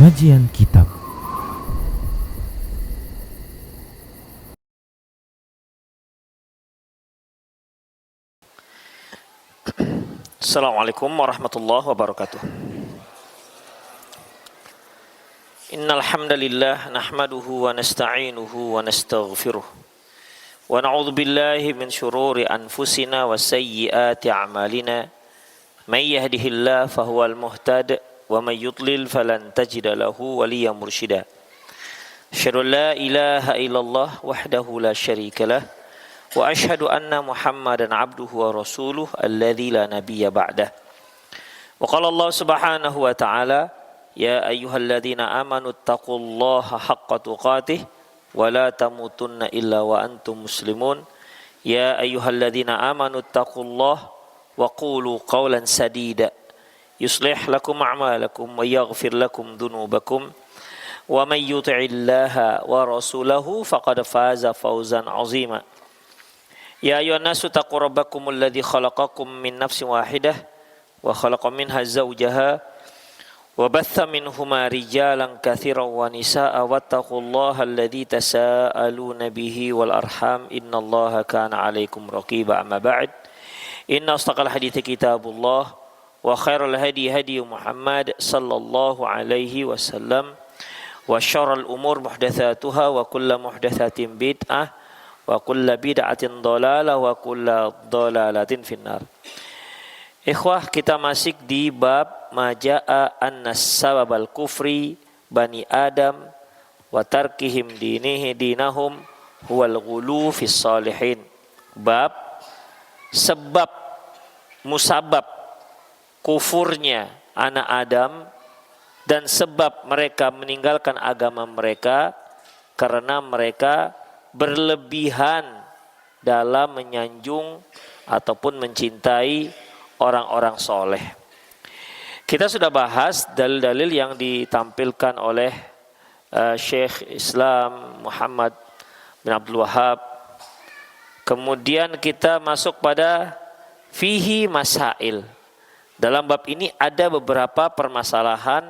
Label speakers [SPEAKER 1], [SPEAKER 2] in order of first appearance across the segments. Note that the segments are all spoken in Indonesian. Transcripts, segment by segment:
[SPEAKER 1] Kajian Kitab.
[SPEAKER 2] Assalamualaikum warahmatullahi wabarakatuh. Innal hamdalillah nahmaduhu wa nasta'inuhu wa nastaghfiruh. Wa na'udzu billahi min shururi anfusina wa sayyiati a'malina. May yahdihillahu fahuwal muhtad wa may yudlil falan tajida lahu waliyyan mursyida. Asyhadu an la ilaha illallah wahdahu la syarika lah wa asyhadu anna Muhammadan abduhu wa rasuluh alladzi la nabiyya ba'dah. Wa qala Allah subhanahu wa ta'ala ya ayyuhalladzina amanu taqullaha haqqa tuqatih wa la tamutunna illa wa antum muslimun. Ya ayyuhalladzina amanu taqullaha wa qulu qawlan sadida yuslih lakum a'malakum wa yaghfir lakum dhunubakum wa may yuti'illaha wa rasulahu faqad faza fawzan 'azima. Ya ayyuhan nasu taqu rabbakumul ladzi khalaqakum min nafsin wahidah wa khalaqa minha zawjaha wa batha minhuma rijalan katsiran wa nisaa'a wattaqullaha alladzi tasaaluna bihi wal arham innallaha kana 'alaikum raqiba. Amma ba'd, inna asdaqal hadithi kitabullah wa khairal hadi hadi Muhammad sallallahu alaihi wasallam wa syarrul umur muhdatsatuha wa kullu muhdatsatin bid'ah wa kullu bid'atin dhalalah wa kullu dhalalatin finnar. Ikhwah, kita masih di bab majaa annas sababal kufri bani Adam wa tarkihim dinahum huwal ghulu fis salihin. Bab sebab musabab kufurnya anak Adam dan sebab mereka meninggalkan agama mereka karena mereka berlebihan dalam menyanjung ataupun mencintai orang-orang soleh. Kita sudah bahas dalil-dalil yang ditampilkan oleh Syekh Islam Muhammad bin Abdul Wahhab. Kemudian kita masuk pada fihi masail. Dalam bab ini ada beberapa permasalahan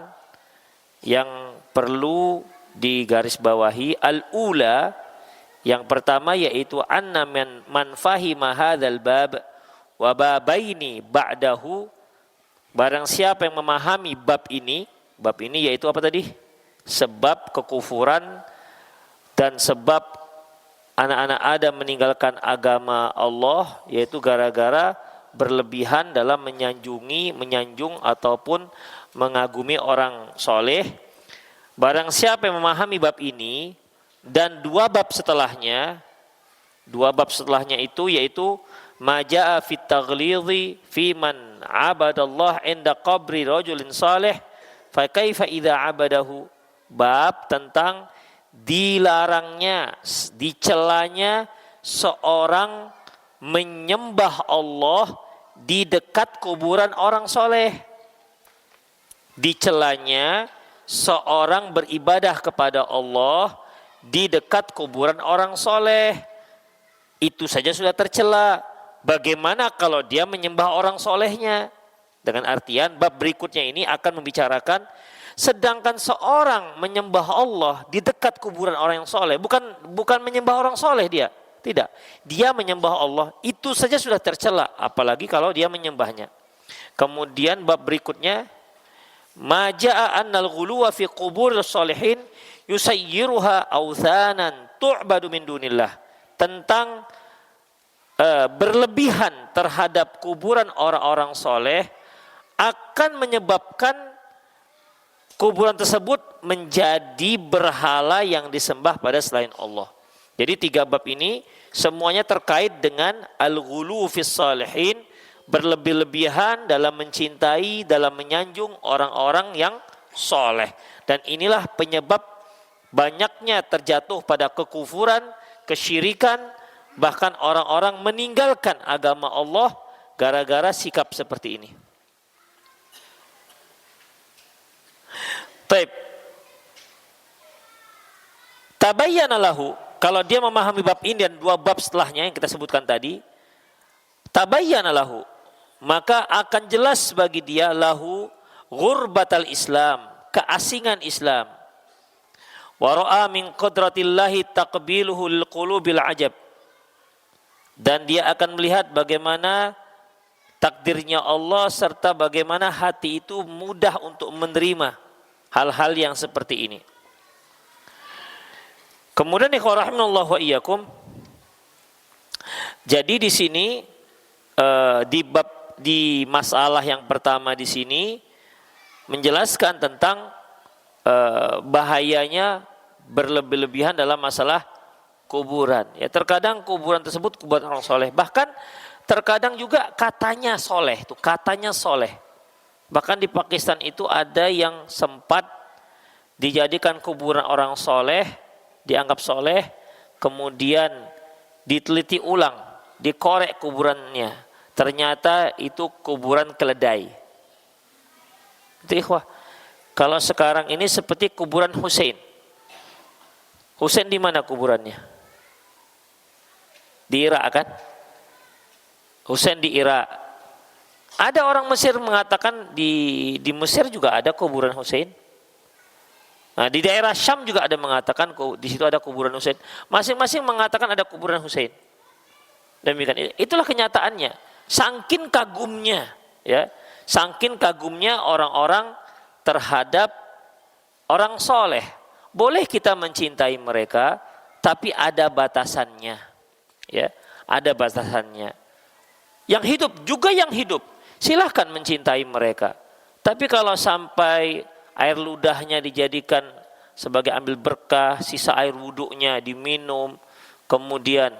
[SPEAKER 2] yang perlu digarisbawahi. Al-ula, yang pertama yaitu anna man fahima hadzal bab wa babaini ba'dahu, barang siapa yang memahami bab ini yaitu apa tadi? Sebab kekufuran dan sebab anak-anak Adam meninggalkan agama Allah, yaitu gara-gara berlebihan dalam menyanjung ataupun mengagumi orang soleh. Barang siapa yang memahami bab ini dan dua bab setelahnya itu yaitu majaa fit taghlidhi fi man abadallah inda qabri rajulin salih fa kaifa idza abadahu, bab tentang dilarangnya, dicelanya seorang menyembah Allah di dekat kuburan orang soleh. Dicelanya seorang beribadah kepada Allah di dekat kuburan orang soleh. Itu saja sudah tercela. Bagaimana kalau dia menyembah orang solehnya? Dengan artian bab berikutnya ini akan membicarakan sedangkan seorang menyembah Allah di dekat kuburan orang yang soleh, bukan menyembah orang soleh dia. Tidak, dia menyembah Allah, itu saja sudah tercela, apalagi kalau dia menyembahnya. Kemudian bab berikutnya majaa annal ghuluwa fi quburil sholihin yusayyiruha authanan tu'badu min dunillah, tentang berlebihan terhadap kuburan orang-orang soleh akan menyebabkan kuburan tersebut menjadi berhala yang disembah pada selain Allah. Jadi tiga bab ini semuanya terkait dengan al-ghulu fis salihin, berlebih-lebihan dalam mencintai, dalam menyanjung orang-orang yang soleh. Dan inilah penyebab banyaknya terjatuh pada kekufuran, kesyirikan, bahkan orang-orang meninggalkan agama Allah gara-gara sikap seperti ini. Taib. Tabayyana lahu, kalau dia memahami bab ini dan dua bab setelahnya yang kita sebutkan tadi, tabayyana lahu, maka akan jelas bagi dia lahu ghurbatal Islam, keasingan Islam. Wa ra'a min qadratillahi taqbiluhu lil qulubil ajab. Dan dia akan melihat bagaimana takdirnya Allah serta bagaimana hati itu mudah untuk menerima hal-hal yang seperti ini. Kemudian ikhwan rahimanallah wa iyyakum, jadi di sini di masalah yang pertama di sini menjelaskan tentang bahayanya berlebih-lebihan dalam masalah kuburan. Ya, terkadang kuburan tersebut kuburan orang soleh, bahkan terkadang juga katanya soleh, itu katanya soleh. Bahkan di Pakistan itu ada yang sempat dijadikan kuburan orang soleh, dianggap soleh, kemudian diteliti ulang, dikorek kuburannya, ternyata itu kuburan keledai. Itu ikhwah. Kalau sekarang ini seperti kuburan Hussein. Hussein di mana kuburannya? Di Irak kan? Hussein di Irak. Ada orang Mesir mengatakan di Mesir juga ada kuburan Hussein. Nah, di daerah Syam juga ada mengatakan di situ ada kuburan Hussein. Masing-masing mengatakan ada kuburan Hussein. Demikian. Itulah kenyataannya. Saking kagumnya, ya, saking kagumnya orang-orang terhadap orang soleh. Boleh kita mencintai mereka, tapi ada batasannya, ya, ada batasannya. Yang hidup juga yang hidup, silahkan mencintai mereka. Tapi kalau sampai air ludahnya dijadikan sebagai ambil berkah, sisa air wuduknya diminum, kemudian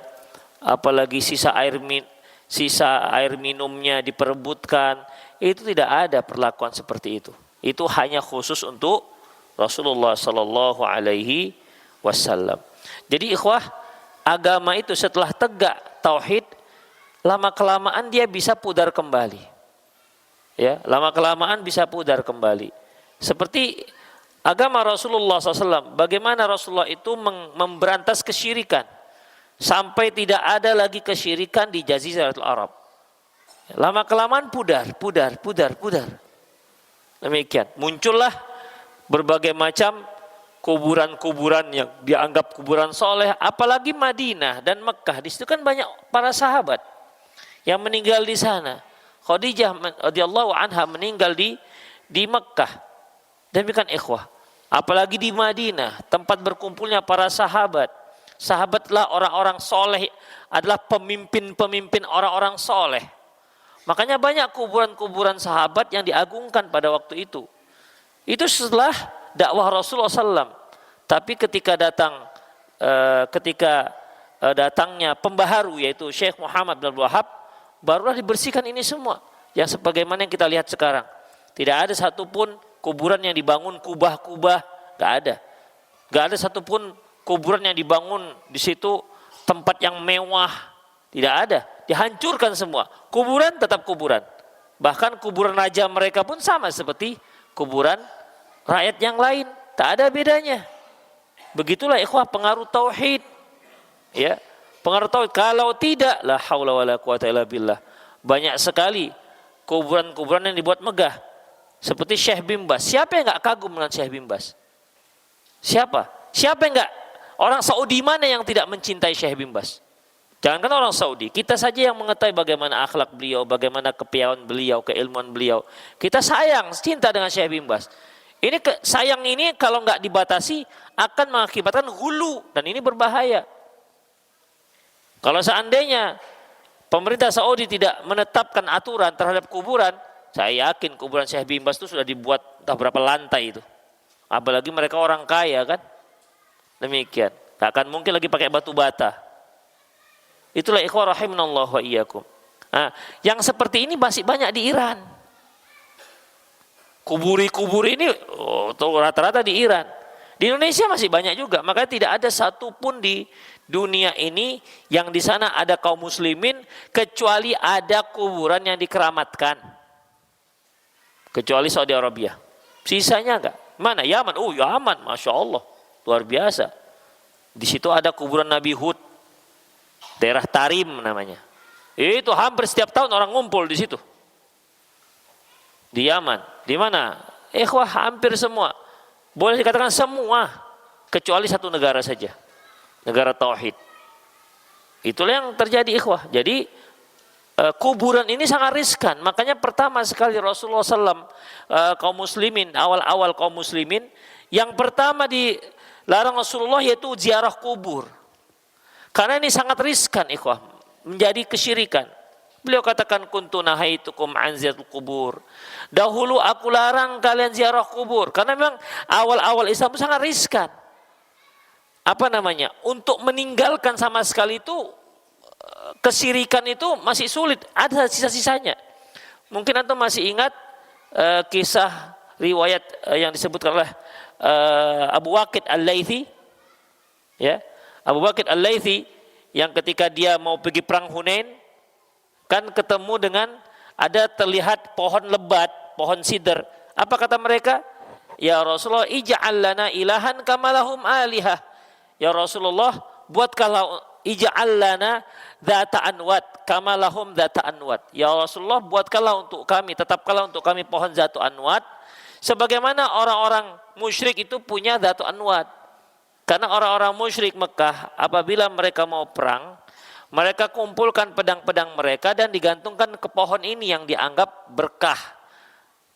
[SPEAKER 2] apalagi sisa air minumnya diperebutkan, itu tidak ada perlakuan seperti itu. Itu hanya khusus untuk Rasulullah Sallallahu Alaihi Wasallam. Jadi ikhwah, agama itu setelah tegak tauhid, lama kelamaan dia bisa pudar kembali. Ya, lama kelamaan bisa pudar kembali. Seperti agama Rasulullah SAW, bagaimana Rasulullah itu memberantas kesyirikan sampai tidak ada lagi kesyirikan di Jaziratul Arab. Lama kelamaan pudar. Demikian, muncullah berbagai macam kuburan-kuburan yang dianggap kuburan soleh, apalagi Madinah dan Mekah. Di situ kan banyak para sahabat yang meninggal di sana. Khadijah radhiyallahu anha meninggal di Mekah. Demikian ikhwah, apalagi di Madinah, tempat berkumpulnya para sahabat. Sahabatlah orang-orang soleh, adalah pemimpin-pemimpin orang-orang soleh. Makanya banyak kuburan-kuburan sahabat yang diagungkan pada waktu itu. Itu setelah dakwah Rasulullah SAW. Tapi ketika datangnya pembaharu, yaitu Syekh Muhammad bin Abdul Wahab, barulah dibersihkan ini semua. Yang sebagaimana yang kita lihat sekarang. Tidak ada satupun kuburan yang dibangun kubah-kubah, gak ada. Gak ada satupun kuburan yang dibangun di situ tempat yang mewah, tidak ada. Dihancurkan semua. Kuburan tetap kuburan. Bahkan kuburan raja mereka pun sama seperti kuburan rakyat yang lain, tak ada bedanya. Begitulah ikhwah pengaruh tauhid. Ya, pengaruh tauhid. Kalau tidak, la haula wala quwata illa billah. Banyak sekali kuburan-kuburan yang dibuat megah. Seperti Syekh bin Baz. Siapa yang enggak kagum dengan Syekh bin Baz? Siapa? Siapa yang enggak? Orang Saudi mana yang tidak mencintai Syekh bin Baz? Jangankan orang Saudi, kita saja yang mengetahui bagaimana akhlak beliau, bagaimana kepiawaian beliau, keilmuan beliau. Kita sayang, cinta dengan Syekh bin Baz. Sayang ini kalau nggak dibatasi akan mengakibatkan hulu, dan ini berbahaya. Kalau seandainya pemerintah Saudi tidak menetapkan aturan terhadap kuburan, saya yakin kuburan Syekh bin Baz itu sudah dibuat entah berapa lantai itu. Apalagi mereka orang kaya kan. Demikian. Tak akan mungkin lagi pakai batu bata. Itulah ikhwah rahimanallah wa iyyakum. Nah, yang seperti ini masih banyak di Iran. Kubur ini rata-rata di Iran. Di Indonesia masih banyak juga. Makanya tidak ada satupun di dunia ini yang di sana ada kaum muslimin kecuali ada kuburan yang dikeramatkan. Kecuali Saudi Arabia. Sisanya enggak. Mana? Yaman. Oh, Yaman, Masya Allah. Luar biasa. Di situ ada kuburan Nabi Hud. Daerah Tarim namanya. Itu hampir setiap tahun orang ngumpul di situ. Di Yaman. Di mana? Ikhwah hampir semua. Boleh dikatakan semua, kecuali satu negara saja, negara tauhid. Itulah yang terjadi ikhwah. Jadi kuburan ini sangat riskan. Makanya pertama sekali Rasulullah SAW, kaum muslimin, awal-awal kaum muslimin, yang pertama dilarang Rasulullah yaitu ziarah kubur. Karena ini sangat riskan ikhwah, menjadi kesyirikan. Beliau katakan kuntu nahaitukum an ziyaratul kubur. Dahulu aku larang kalian ziarah kubur. Karena memang awal-awal Islam itu sangat riskan. Apa namanya? Untuk meninggalkan sama sekali itu, kesyirikan itu masih sulit, ada sisa-sisanya. Mungkin antum masih ingat kisah riwayat yang disebutkan oleh Abu Waqid Al-Laythi, ya, Abu Waqid Al-Laythi yang ketika dia mau pergi perang Hunain, kan ketemu dengan ada terlihat pohon lebat, pohon sidr. Apa kata mereka? Ya Rasulullah, ij'al lana ilahan kama lahum alihah. Ya Rasulullah, buatkanlah ij'al lana dzata anwat kama lahum dzata anwat. Ya Rasulullah, buatkanlah untuk kami, tetapkanlah untuk kami pohon dzatu anwat sebagaimana orang-orang musyrik itu punya dzatu anwat. Karena orang-orang musyrik Mekah apabila mereka mau perang, mereka kumpulkan pedang-pedang mereka dan digantungkan ke pohon ini yang dianggap berkah,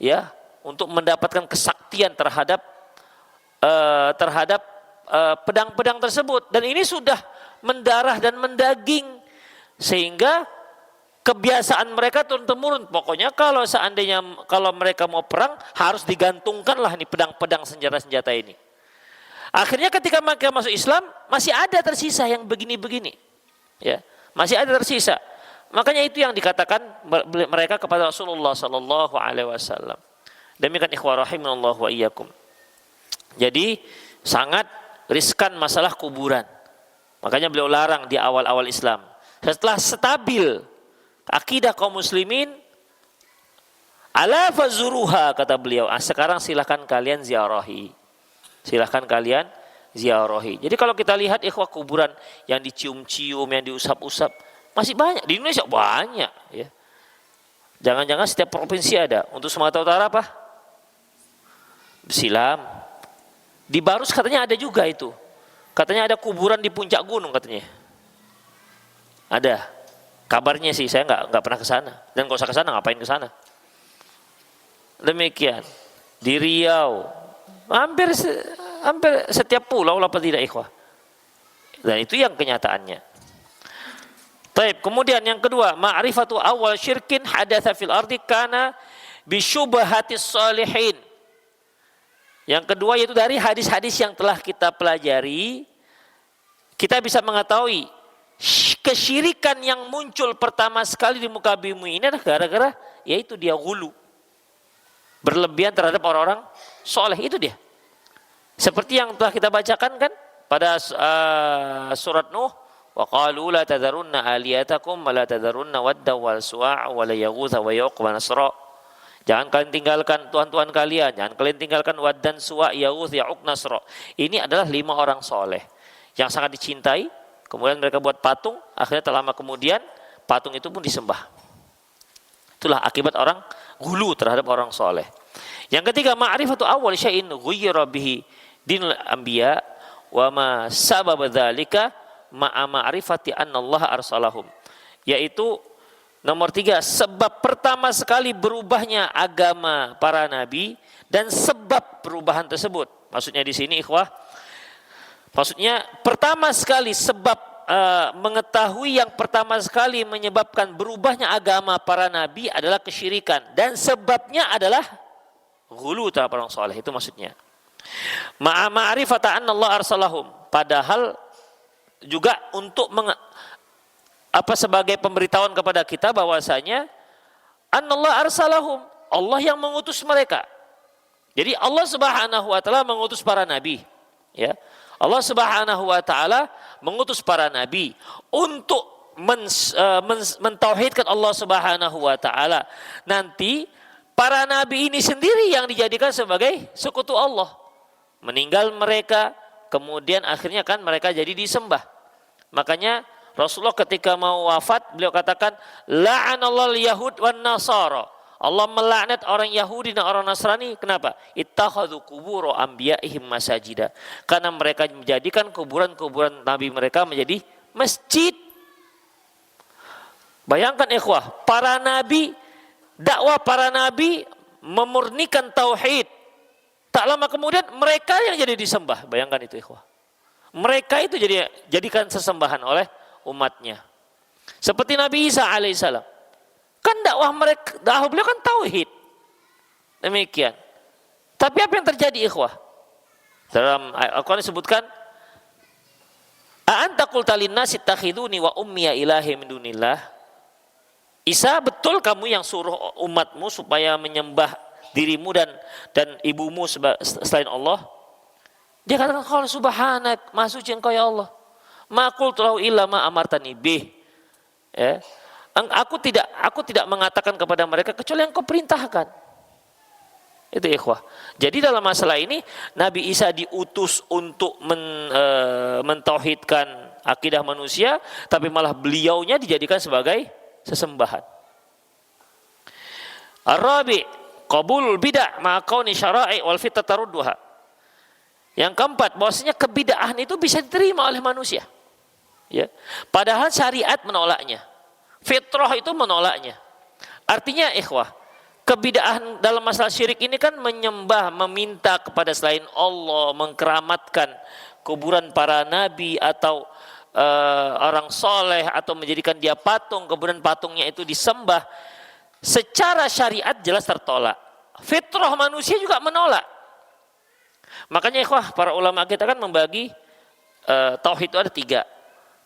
[SPEAKER 2] ya, untuk mendapatkan kesaktian terhadap pedang-pedang tersebut. Dan ini sudah mendarah dan mendaging, sehingga kebiasaan mereka turun-temurun. Pokoknya kalau seandainya kalau mereka mau perang harus digantungkanlah nih pedang-pedang, senjata-senjata ini. Akhirnya ketika mereka masuk Islam masih ada tersisa yang begini-begini, ya, masih ada tersisa. Makanya itu yang dikatakan mereka kepada Rasulullah Sallallahu Alaihi Wasallam. Demikian ikhwah rahimanallah wa iyyakum. Jadi sangat riskan masalah kuburan. Makanya beliau larang di awal-awal Islam. Setelah stabil akidah kaum muslimin, ala fazuruha, kata beliau, sekarang silahkan kalian ziarahi. Silahkan kalian ziarahi. Jadi kalau kita lihat ikhwah, kuburan yang dicium-cium, yang diusap-usap masih banyak. Di Indonesia banyak, ya. Jangan-jangan setiap provinsi ada. Untuk Sumatera Utara apa? Silam. Di Barus katanya ada juga itu. Katanya ada kuburan di puncak gunung katanya. Ada. Kabarnya sih, saya nggak pernah ke sana. Dan nggak usah ke sana, ngapain ke sana? Demikian. Di Riau, hampir setiap pulau lah tidak ikhwah. Dan itu yang kenyataannya. Baik, kemudian yang kedua, ma'rifatu awal syirkin hadatsa fil ardi kana bi syubhatis shalihin. Yang kedua yaitu dari hadis-hadis yang telah kita pelajari, kita bisa mengetahui kesyirikan yang muncul pertama sekali di muka bumi ini adalah gara-gara yaitu dia ghulu, berlebihan terhadap orang-orang soleh. Itu dia. Seperti yang telah kita bacakan kan pada surat Nuh, wa qalu la tadharunna aliyatakum wa la tadharunna wadda wal suwa' wa la yaghutha wa yauq wa nasra. Jangan kalian tinggalkan Tuhan-Tuhan kalian, jangan kalian tinggalkan Wad dan Suwa, Yaghuth, Ya'uq, Nasra. Ini adalah 5 orang soleh yang sangat dicintai. Kemudian mereka buat patung, akhirnya tak lama kemudian patung itu pun disembah. Itulah akibat orang ghulu terhadap orang soleh. Yang ketiga, ma'rifatu awwal syai'in ghayyara bihi dinul anbiya wa ma sababa dzalika ma'a ma'rifati anna Allah arsalahum. Yaitu nomor 3, sebab pertama sekali berubahnya agama para nabi dan sebab perubahan tersebut. Maksudnya di sini ikhwah, maksudnya pertama sekali sebab mengetahui yang pertama sekali menyebabkan berubahnya agama para nabi adalah kesyirikan dan sebabnya adalah ghulu terhadap orang soleh. Itu maksudnya. Ma'rifata anna Allah arsalahum, padahal juga untuk sebagai pemberitahuan kepada kita bahwasanya annallahu arsalahum, Allah yang mengutus mereka. Jadi Allah Subhanahu wa taala mengutus para nabi, ya. Allah Subhanahu wa taala mengutus para nabi untuk mentauhidkan Allah Subhanahu wa taala. Nanti para nabi ini sendiri yang dijadikan sebagai sekutu Allah. Meninggal mereka, kemudian akhirnya kan mereka jadi disembah. Makanya Rasulullah ketika mau wafat beliau katakan la'anallahu yahud wan nasara. Allah melaknat orang Yahudi dan orang Nasrani. Kenapa? Ittakhadhu qubur anbiya'ihim masajida. Karena mereka menjadikan kuburan-kuburan nabi mereka menjadi masjid. Bayangkan ikhwah, para nabi, dakwah para nabi memurnikan tauhid. Tak lama kemudian mereka yang jadi disembah. Bayangkan itu ikhwah. Mereka itu jadikan sesembahan oleh umatnya. Seperti Nabi Isa alaihissalam. Kan dakwah beliau kan tauhid. Demikian. Tapi apa yang terjadi ikhwah? Dalam Al-Quran disebutkan, "A anta qulta lin-nasi ittakhiduni wa ummiya ilahi min dunillah?" Isa, betul kamu yang suruh umatmu supaya menyembah dirimu dan ibumu selain Allah? Dia katakan, "Qul subhanak, maha suci engkau ya Allah. Ma qultu lahu illa ma amartani bih." Ya. Aku tidak mengatakan kepada mereka kecuali yang kau perintahkan. Itu ikhwah. Jadi dalam masalah ini Nabi Isa diutus untuk mentauhidkan akidah manusia, tapi malah beliaunya dijadikan sebagai sesembahan. Ar-rabi' qabulul bid'ah ma'a kauni syara'i wal fitnah tarudduha. Yang keempat, bahwasanya kebid'ahan itu bisa diterima oleh manusia. Ya. Padahal syariat menolaknya. Fitrah itu menolaknya. Artinya ikhwah, kebid'ahan dalam masalah syirik ini kan menyembah, meminta kepada selain Allah, mengkeramatkan kuburan para nabi atau orang soleh, atau menjadikan dia patung, kemudian patungnya itu disembah. Secara syariat jelas tertolak. Fitrah manusia juga menolak. Makanya ikhwah, para ulama kita kan membagi tauhid itu ada 3.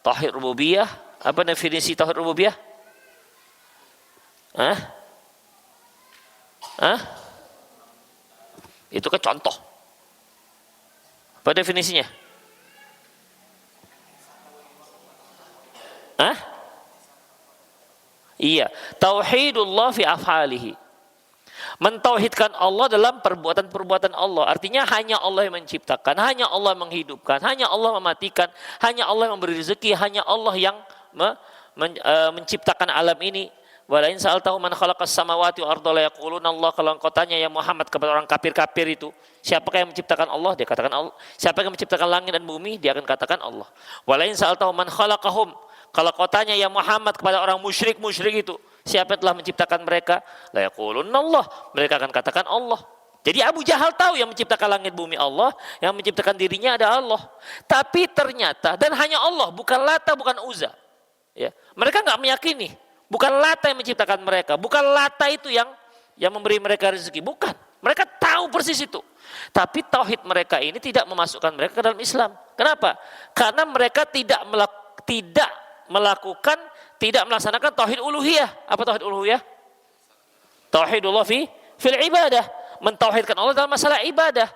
[SPEAKER 2] Tauhid rububiyah. Apa definisi tauhid rububiyah? Itu kan contoh. Apa definisinya? Iya, tauhidullah fi af'alihi. Mentauhidkan Allah dalam perbuatan-perbuatan Allah. Artinya hanya Allah yang menciptakan, hanya Allah yang menghidupkan, hanya Allah mematikan, hanya Allah yang memberi rezeki, hanya Allah yang menciptakan alam ini. Walain sa'altahu man khalaqas samawati wal arda la yaquluna Allah. Kalau engkau tanya ya Muhammad kepada orang kafir-kafir itu, siapakah yang menciptakan Allah? Dia katakan Allah. Siapa yang menciptakan langit dan bumi? Dia akan katakan Allah. Walain sa'altahu man khalaqahum. Kalau kau tanya ya Muhammad kepada orang musyrik itu, siapa yang telah menciptakan mereka? La yaquluna Allah. Mereka akan katakan Allah. Jadi Abu Jahal tahu yang menciptakan langit bumi Allah, yang menciptakan dirinya ada Allah. Tapi ternyata, dan hanya Allah, bukan Lata, bukan Uzza. Ya. Mereka nggak meyakini. Bukan Lata yang menciptakan mereka. Bukan Lata itu yang memberi mereka rezeki. Bukan. Mereka tahu persis itu. Tapi tauhid mereka ini tidak memasukkan mereka ke dalam Islam. Kenapa? Karena mereka tidak melaksanakan tauhid uluhiyah. Apa tauhid uluhiyah? Tauhidullah fil ibadah. Mentauhidkan Allah dalam masalah ibadah.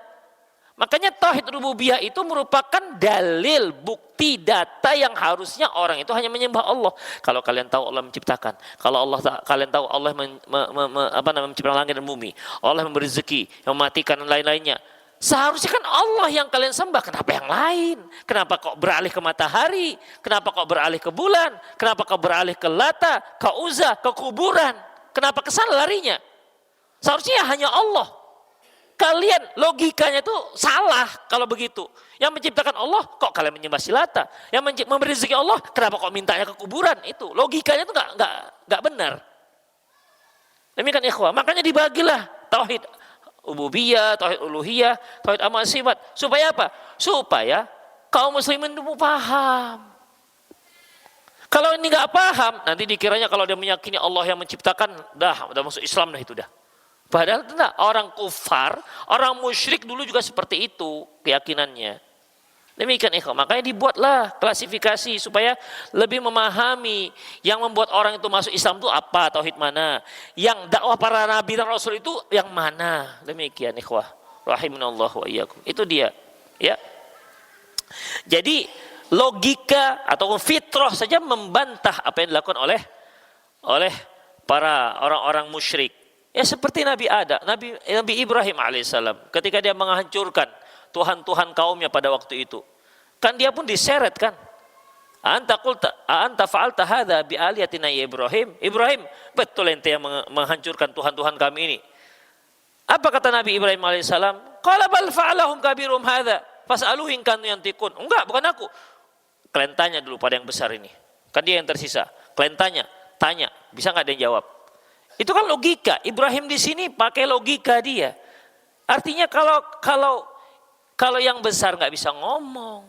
[SPEAKER 2] Makanya tauhid rububiyah itu merupakan dalil, bukti, data yang harusnya orang itu hanya menyembah Allah. Kalau kalian tahu Allah menciptakan, kalau kalian tahu Allah menciptakan langit dan bumi, Allah memberi rezeki, mematikan dan lain-lainnya. Seharusnya kan Allah yang kalian sembah. Kenapa yang lain? Kenapa kok beralih ke matahari? Kenapa kok beralih ke bulan? Kenapa kok beralih ke Lata, ke Uzza, ke kuburan? Kenapa ke sana larinya? Seharusnya hanya Allah. Kalian logikanya itu salah kalau begitu. Yang menciptakan Allah, kok kalian menyembah si Lata? Yang memberi rezeki Allah, kenapa kok mintanya ke kuburan? Itu logikanya itu nggak benar. Demikian ikhwah. Makanya dibagilah tauhid ububiyah, tauhid uluhiyah, tauhid asma sifat. Supaya apa? Supaya kaum muslimin itu paham. Kalau ini nggak paham, nanti dikiranya kalau dia meyakini Allah yang menciptakan, udah masuk Islam dah itu dah. Padahal tidak, orang kufar, orang musyrik dulu juga seperti itu keyakinannya. Demikian ikhwan, makanya dibuatlah klasifikasi supaya lebih memahami yang membuat orang itu masuk Islam itu apa, tauhid mana, yang dakwah para nabi dan rasul itu yang mana. Demikian ikhwah, rahimanallahu wa iyyakum. Itu dia, ya. Jadi logika atau fitrah saja membantah apa yang dilakukan oleh para orang-orang musyrik. Ya seperti Nabi Ibrahim alaihissalam ketika dia menghancurkan Tuhan kaumnya pada waktu itu. Kan dia pun diseret kan. anta fa'alta hadza bi aliyatina ya Ibrahim. Ibrahim, betul ente yang menghancurkan Tuhan-Tuhan kami ini. Apa kata Nabi Ibrahim alaihissalam? Qala bal fa'alahum kabirum hadza fas'aluhu in kanu yantiqun. Enggak, bukan aku. Kalian tanya dulu pada yang besar ini. Kan dia yang tersisa. Kalian tanya, bisa nggak ada yang jawab? Itu kan logika. Ibrahim di sini pakai logika dia. Artinya kalau yang besar nggak bisa ngomong,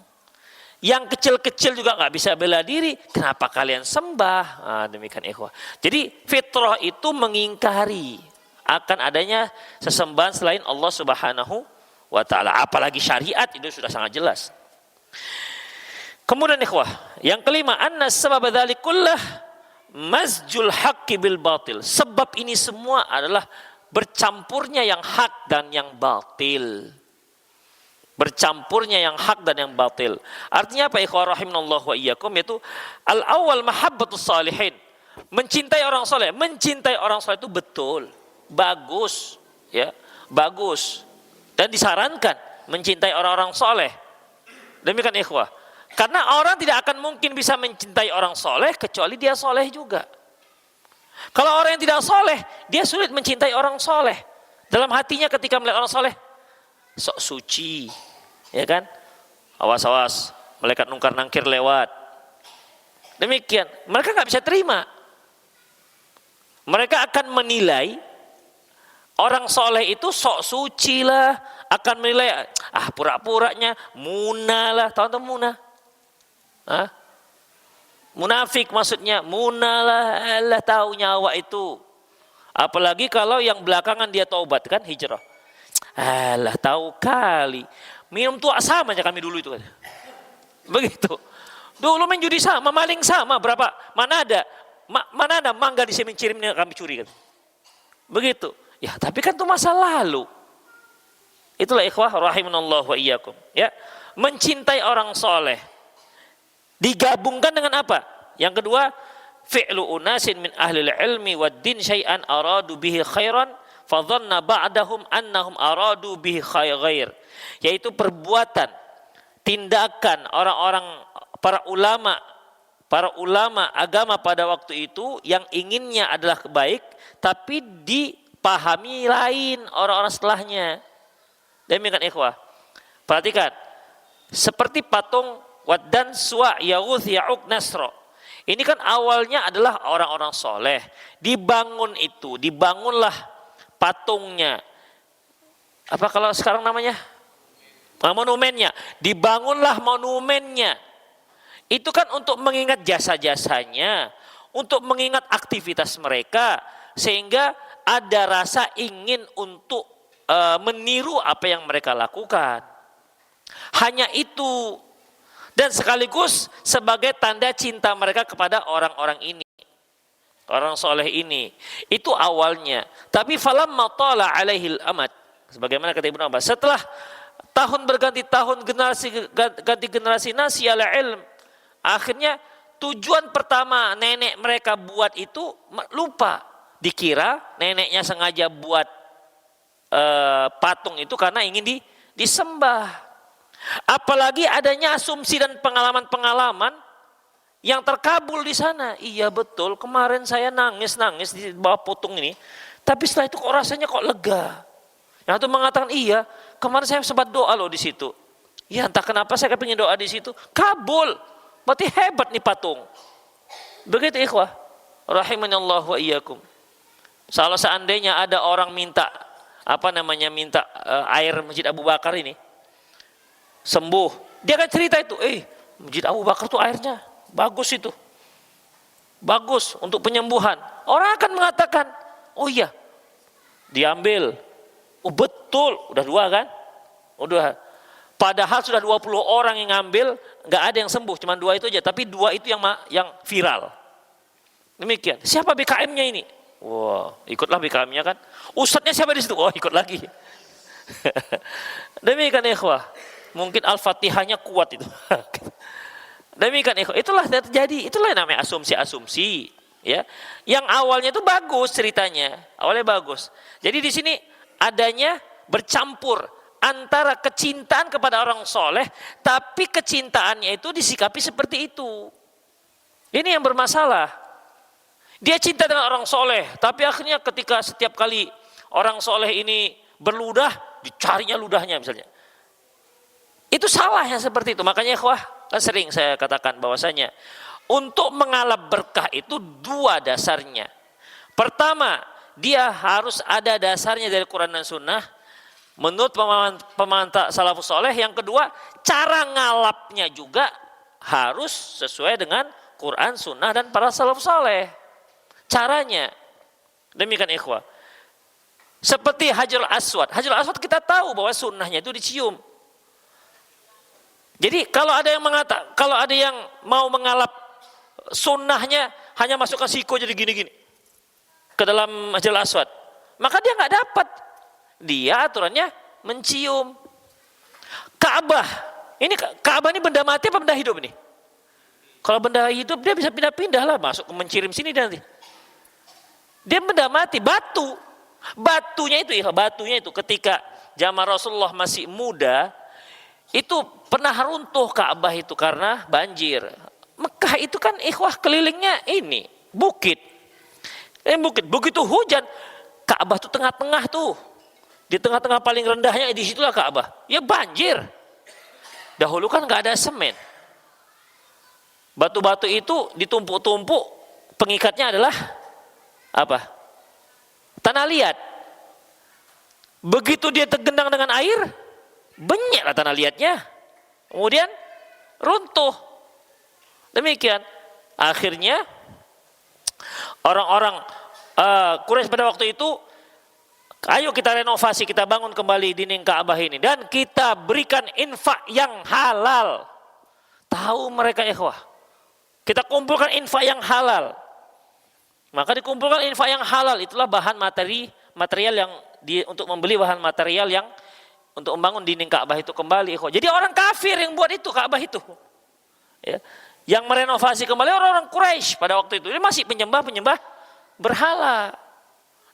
[SPEAKER 2] yang kecil-kecil juga nggak bisa bela diri, kenapa kalian sembah? Nah, demikian ikhwah. Jadi fitrah itu mengingkari akan adanya sesembahan selain Allah Subhanahu wa taala. Apalagi syariat itu sudah sangat jelas. Kemudian ikhwah, yang kelima, anna sabab dzalik kullah mazjul haqqi bil batil. Sebab ini semua adalah bercampurnya yang hak dan yang batil. Bercampurnya yang hak dan yang batil. Artinya apa ikhwah rahimanallah wa iyyakum? Yaitu al-awwal mahabbatus salihin. Mencintai orang soleh. Mencintai orang soleh itu betul, bagus, ya, bagus. Dan disarankan mencintai orang-orang soleh. Demikian ikhwah. Karena orang tidak akan mungkin bisa mencintai orang soleh kecuali dia soleh juga. Kalau orang yang tidak soleh, dia sulit mencintai orang soleh. Dalam hatinya ketika melihat orang soleh, sok suci, ya kan? Awas-awas, malaikat nungkar nangkir lewat. Demikian, mereka nggak bisa terima. Mereka akan menilai orang soleh itu sok suci lah, akan menilai pura-puranya, munah lah, tahu munah? Munafik maksudnya, munah lah, Allah tahu nyawa itu. Apalagi kalau yang belakangan dia taubat kan hijrah. Alah tahu kali. Minum tua sama aja kami dulu itu kan. Begitu. Dulu main judi sama, maling sama, berapa? Mana ada mangga di sini cirimnya kami curi kan. Begitu. Ya, tapi kan itu masa lalu. Itulah ikhwah rahimanallah wa iyyakum, ya. Mencintai orang soleh digabungkan dengan apa? Yang kedua, fi'lu unasin min ahlil ilmi wad din syai'an aradu bihi khairan fadhanna ba'dahum annahum aradu bihi khair, yaitu perbuatan, tindakan orang-orang para ulama agama pada waktu itu yang inginnya adalah baik tapi dipahami lain orang-orang setelahnya. Demikian ikhwah. Perhatikan, seperti patung Waddan Suwa Yaghuth Ya'uq Nasra. Ini kan awalnya adalah orang-orang soleh. Dibangunlah patungnya. Apa kalau sekarang namanya? Monumennya. Dibangunlah monumennya. Itu kan untuk mengingat jasa-jasanya, untuk mengingat aktivitas mereka, sehingga ada rasa ingin untuk meniru apa yang mereka lakukan. Hanya itu. Dan sekaligus sebagai tanda cinta mereka kepada orang-orang ini. Orang soleh ini. Itu awalnya. Tapi falamma tala alaihil amad. Sebagaimana kata Ibnu Abbas. Setelah tahun berganti tahun, ganti generasi nasiyal ilm. Akhirnya tujuan pertama nenek mereka buat itu lupa. Dikira neneknya sengaja buat patung itu karena ingin disembah. Apalagi adanya asumsi dan pengalaman-pengalaman yang terkabul di sana. Iya betul, kemarin saya nangis di bawah patung ini. Tapi setelah itu kok rasanya kok lega. Yang itu mengatakan iya, kemarin saya sempat doa loh di situ. Ya entah kenapa saya kepingin doa di situ. Kabul, berarti hebat nih patung. Begitu ikhwah. Rahimanallah wa iyyakum. Kalau seandainya ada orang minta air Masjid Abu Bakar ini sembuh, dia akan cerita itu, Masjid Abu Bakar tuh airnya bagus itu, bagus untuk penyembuhan. Orang akan mengatakan, oh iya, diambil, oh betul, udah dua kan, udah. Padahal sudah 20 orang yang ngambil, nggak ada yang sembuh, cuma 2 itu aja. Tapi 2 itu yang viral. Demikian. Siapa BKM-nya ini? Wah, ikutlah BKM-nya kan. Ustadznya siapa di situ? Oh, ikut lagi. Demikian ikhwah. Mungkin Al-Fatihahnya kuat itu. Demikian ikhwah. Itulah terjadi. Itulah yang namanya asumsi-asumsi. Ya, yang awalnya itu bagus ceritanya. Awalnya bagus. Jadi di sini adanya bercampur antara kecintaan kepada orang soleh, tapi kecintaannya itu disikapi seperti itu. Ini yang bermasalah. Dia cinta dengan orang soleh, tapi akhirnya ketika setiap kali orang soleh ini berludah, dicarinya ludahnya misalnya. Itu salah yang seperti itu. Makanya ikhwah, kan sering saya katakan bahwasanya untuk mengalap berkah itu dua dasarnya. Pertama, dia harus ada dasarnya dari Quran dan Sunnah menurut pemahaman salafus soleh. Yang kedua, cara ngalapnya juga harus sesuai dengan Quran, Sunnah, dan para salafus soleh. Caranya, demikian ikhwah. Seperti Hajarul Aswad. Hajarul Aswad kita tahu bahwa sunnahnya itu dicium. Jadi kalau ada yang mau mengalap sunnahnya hanya masukkan siku jadi gini-gini ke dalam Hajarul Aswad, maka dia nggak dapat. Dia aturannya mencium. Ka'bah ini benda mati apa benda hidup ini? Kalau benda hidup dia bisa pindah-pindah lah, masuk ke mencirim sini nanti. Dia benda mati, batunya itu ketika zaman Rasulullah masih muda itu pernah runtuh Ka'bah itu karena banjir. Mekah itu kan ikhwah kelilingnya ini bukit. Begitu hujan, Ka'bah itu tengah-tengah tuh. Di tengah-tengah paling rendahnya di situlah Ka'bah. Ya banjir. Dahulu kan nggak ada semen. Batu-batu itu ditumpuk-tumpuk, pengikatnya adalah apa? Tanah liat. Begitu dia tergenang dengan air, benyeklah tanah liatnya. Kemudian runtuh. Demikian. Akhirnya orang-orang Quraisy pada waktu itu, ayo kita renovasi, kita bangun kembali dinding Ka'bah ini dan kita berikan infak yang halal. Tahu mereka ikhwah. Kita kumpulkan infak yang halal. Maka dikumpulkan infak yang halal, itulah bahan material yang untuk membeli bahan material yang untuk membangun dinding Ka'bah itu kembali. Jadi orang kafir yang buat itu Ka'bah itu. Ya. Yang merenovasi kembali orang-orang Quraisy pada waktu itu. Dia masih penyembah berhala.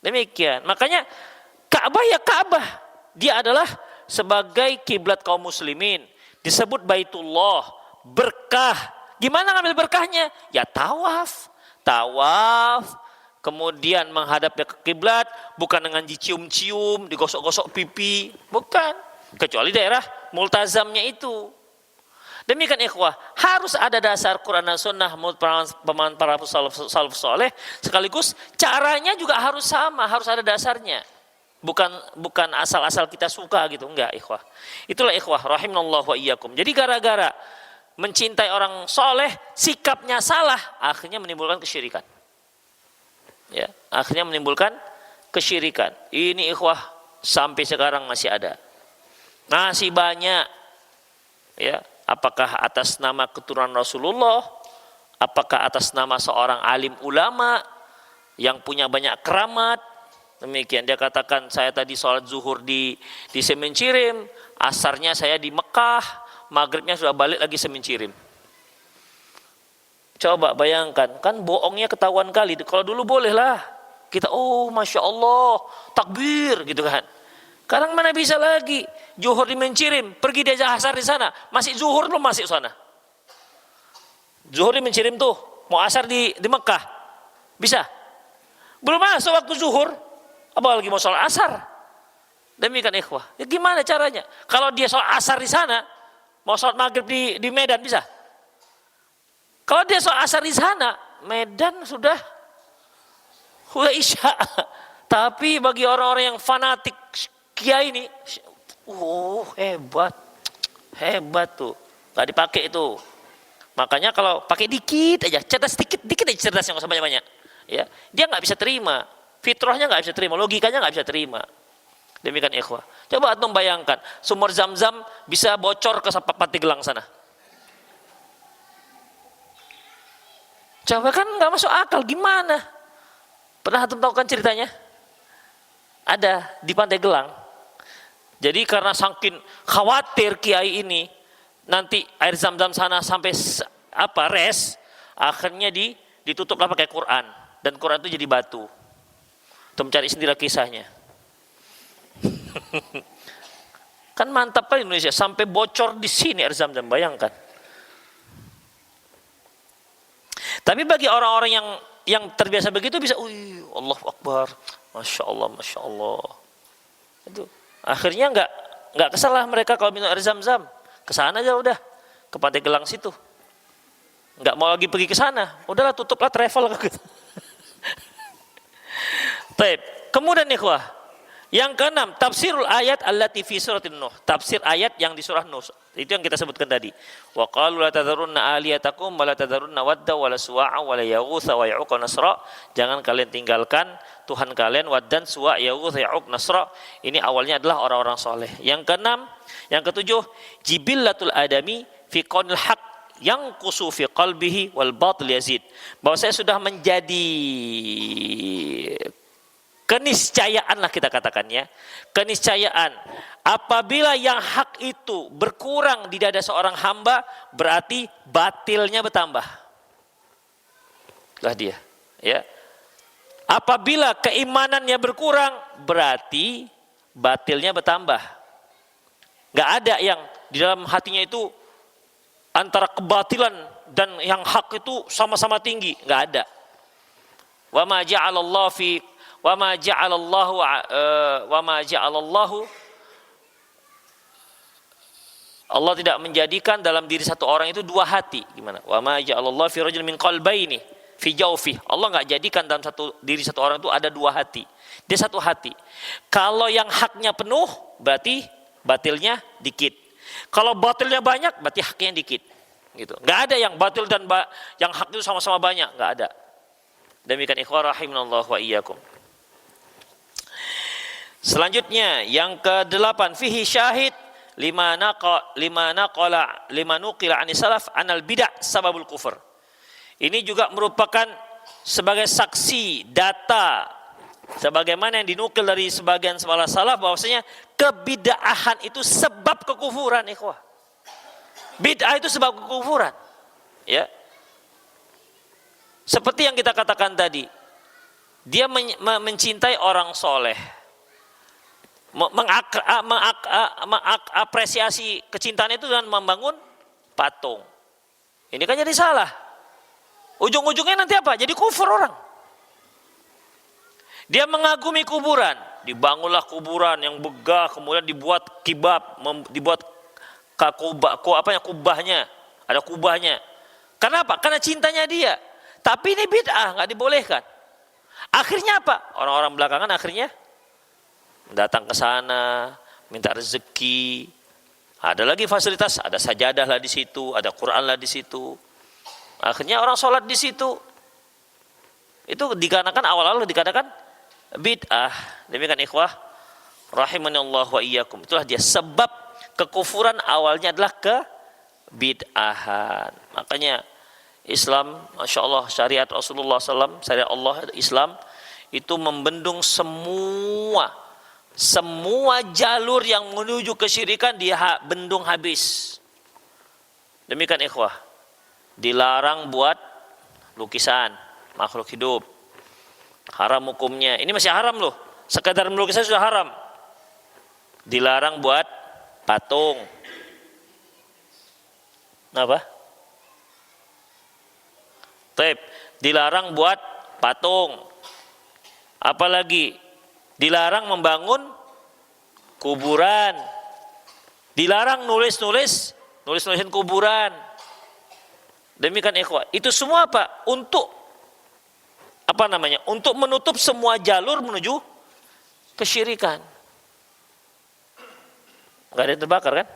[SPEAKER 2] Demikian. Makanya Ka'bah ya Ka'bah. Dia adalah sebagai kiblat kaum muslimin. Disebut Baitullah, berkah. Gimana ngambil berkahnya? Ya tawaf, kemudian menghadapnya ke kiblat, bukan dengan dicium-cium, digosok-gosok pipi, bukan. Kecuali daerah multazamnya itu. Demikian ikhwah, harus ada dasar Quran dan Sunnah menurut para salafus soleh, sekaligus caranya juga harus sama, harus ada dasarnya. Bukan asal-asal kita suka gitu, enggak ikhwah. Itulah ikhwah rahimanallahu wa iyyakum. Jadi gara-gara mencintai orang soleh, sikapnya salah, akhirnya menimbulkan kesyirikan. Ya, akhirnya menimbulkan kesyirikan. Ini ikhwah sampai sekarang masih ada. Masih banyak. Ya, apakah atas nama keturunan Rasulullah, apakah atas nama seorang alim ulama yang punya banyak keramat. Demikian dia katakan, saya tadi sholat zuhur di Semencirim, asarnya saya di Mekah, maghribnya sudah balik lagi Semencirim. Coba bayangkan, kan bohongnya ketahuan kali. Kalau dulu boleh lah, kita masya Allah, takbir gitu kan. Sekarang mana bisa lagi, zuhur di Mencirim, pergi dia asar di sana, masih zuhur belum masuk sana. Zuhur di Mencirim tuh, mau asar di Mekah, bisa? Belum masuk waktu zuhur, apalagi mau sholat asar. Demikian ikhwah. Ya gimana caranya? Kalau dia sholat asar di sana, mau sholat maghrib di Medan bisa? Kalau dia sholat asar di sana, Medan sudah isya. Tapi bagi orang-orang yang fanatik kiai ini, hebat tuh. Gak dipakai itu. Makanya kalau pakai dikit aja, cerdas dikit aja cerdasnya, nggak usah banyak-banyak. Ya, dia nggak bisa terima. Fitrahnya nggak bisa terima, logikanya nggak bisa terima. Demikian ikhwah. Coba antum bayangkan, sumur Zam-Zam bisa bocor ke Patigelang sana. Coba kan nggak masuk akal, gimana? Pernah antum tahu kan ceritanya? Ada di Pantai Gelang. Jadi karena saking khawatir kiai ini nanti air Zam-Zam sana sampai res, akhirnya ditutuplah pakai Quran, dan Quran itu jadi batu. Untuk mencari sendiri kisahnya. Kan mantap kan Indonesia, sampai bocor di sini air Zam-Zam, bayangkan. Tapi bagi orang-orang yang terbiasa begitu bisa, Allahu Akbar, masya Allah, masya Allah. Itu akhirnya nggak kesalah mereka kalau minum air Zam-Zam, kesana aja udah ke Pandeglang situ. Nggak mau lagi pergi ke sana, udahlah tutuplah travel. Baik. Kemudian ikhwah, yang keenam, tafsirul ayat allati fi suratin Nuh. Tafsir ayat yang di surah Nuh. Itu yang kita sebutkan tadi. Wa qalu la tadharunna aliyatakum wa la tadharunna wadda wa la suwa'a wa la yaghutsa wa ya'uq wa nasra. Jangan kalian tinggalkan Tuhan kalian Waddan, Suwa', Yaghutsa, Ya'uq, Nasra. Ini awalnya adalah orang-orang soleh. Yang keenam, yang ketujuh, jibillatul adami fi qaulil haq yang kusu fi qalbihi wal batil yazid. Bahwa saya sudah menjadi keniscayaan lah kita katakan ya. Keniscayaan. Apabila yang hak itu berkurang di dada seorang hamba, berarti batilnya bertambah. Lah dia. Ya. Apabila keimanannya berkurang, berarti batilnya bertambah. Gak ada yang di dalam hatinya itu antara kebatilan dan yang hak itu sama-sama tinggi. Gak ada. Wa ma ja'alallahu fi wa ma ja'alallahu Allah tidak menjadikan dalam diri satu orang itu dua hati. Gimana? Wa ma ja'alallahu fi rajul min qalbaini fi jawfi. Allah enggak jadikan dalam diri satu orang itu ada dua hati. Dia satu hati. Kalau yang haknya penuh berarti batilnya dikit. Kalau batilnya banyak berarti haknya dikit. Gitu. Enggak ada yang batil dan yang hak itu sama-sama banyak, enggak ada. Demikian ikhwah rahimanallah wa iyyakum. Selanjutnya yang ke-8, fihi syahid lima nuqila anis salaf anal bid'ah sababul kufur. Ini juga merupakan sebagai saksi data sebagaimana yang dinukil dari sebagian salaf bahwasanya kebid'ahan itu sebab kekufuran ikhwah. Bid'ah itu sebab kekufuran. Ya. Seperti yang kita katakan tadi, dia mencintai orang soleh, mengapresiasi kecintaan itu dengan membangun patung. Ini kan jadi salah. Ujung-ujungnya nanti apa? Jadi kufur orang. Dia mengagumi kuburan, dibangunlah kuburan yang begah, kemudian dibuat kibab, dibuat kubahnya, ada kubahnya. Kenapa? Karena cintanya dia. Tapi ini bid'ah, nggak dibolehkan. Akhirnya apa? Orang-orang belakangan akhirnya datang ke sana, minta rezeki. Ada lagi fasilitas, ada sajadah lah di situ, ada Quran lah di situ. Akhirnya orang sholat di situ. Itu dikarenakan awal-awal dikatakan bid'ah. Demikian ikhwah rahimanallah wa iyyakum. Itulah dia sebab kekufuran awalnya adalah kebid'ahan. Makanya Islam, Masya Allah, syariat Rasulullah SAW, syariat Allah, Islam itu membendung semua jalur yang menuju kesyirikan, dia bendung habis. Demikian ikhwah. Dilarang buat lukisan makhluk hidup. Haram hukumnya. Ini masih haram loh. Sekadar melukisnya sudah haram. Dilarang buat patung. Apa? Taib. Dilarang buat patung. Apalagi dilarang membangun kuburan. Dilarang nulisin kuburan. Demikian ikhwah. Itu semua apa? Untuk Untuk menutup semua jalur menuju kesyirikan. Enggak ada yang terbakar kan?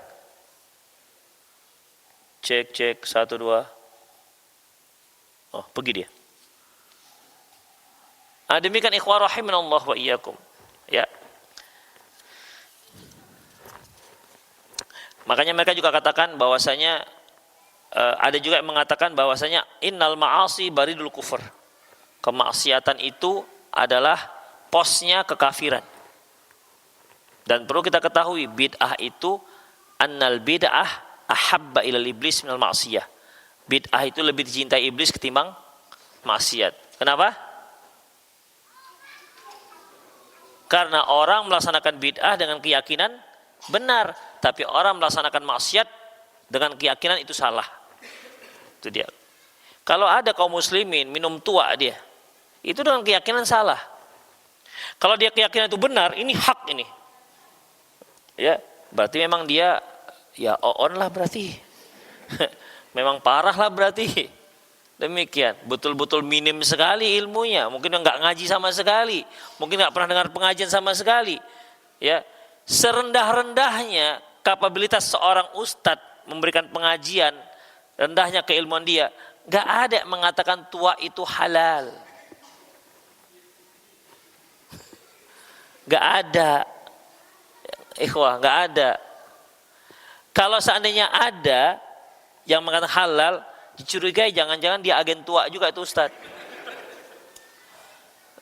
[SPEAKER 2] Cek 1 2. Oh, pergi dia. Demikian ikhwah rahimanallah wa iyyakum. Ya. Makanya mereka juga katakan bahwasanya ada juga yang mengatakan bahwasanya innal ma'asi baridul kufur. Kemaksiatan itu adalah posnya kekafiran. Dan perlu kita ketahui bid'ah itu annal bid'ah ahabba ilal iblis minal ma'siyah. Bid'ah itu lebih dicintai iblis ketimbang maksiat. Kenapa? Karena orang melaksanakan bid'ah dengan keyakinan benar, tapi orang melaksanakan maksiat dengan keyakinan itu salah. Itu dia. Kalau ada kaum muslimin minum tua dia, itu dengan keyakinan salah. Kalau dia keyakinan itu benar, ini hak ini. Ya, berarti memang dia ya on lah berarti. Memang parah lah berarti. Demikian, betul-betul minim sekali ilmunya, mungkin nggak ngaji sama sekali, mungkin nggak pernah dengar pengajian sama sekali. Ya, serendah-rendahnya kapabilitas seorang ustadz memberikan pengajian, rendahnya keilmuan dia, nggak ada yang mengatakan tua itu halal. Nggak ada, ikhwah, nggak ada. Kalau seandainya ada yang mengatakan halal, dicurigai jangan-jangan dia agen tua juga itu ustaz.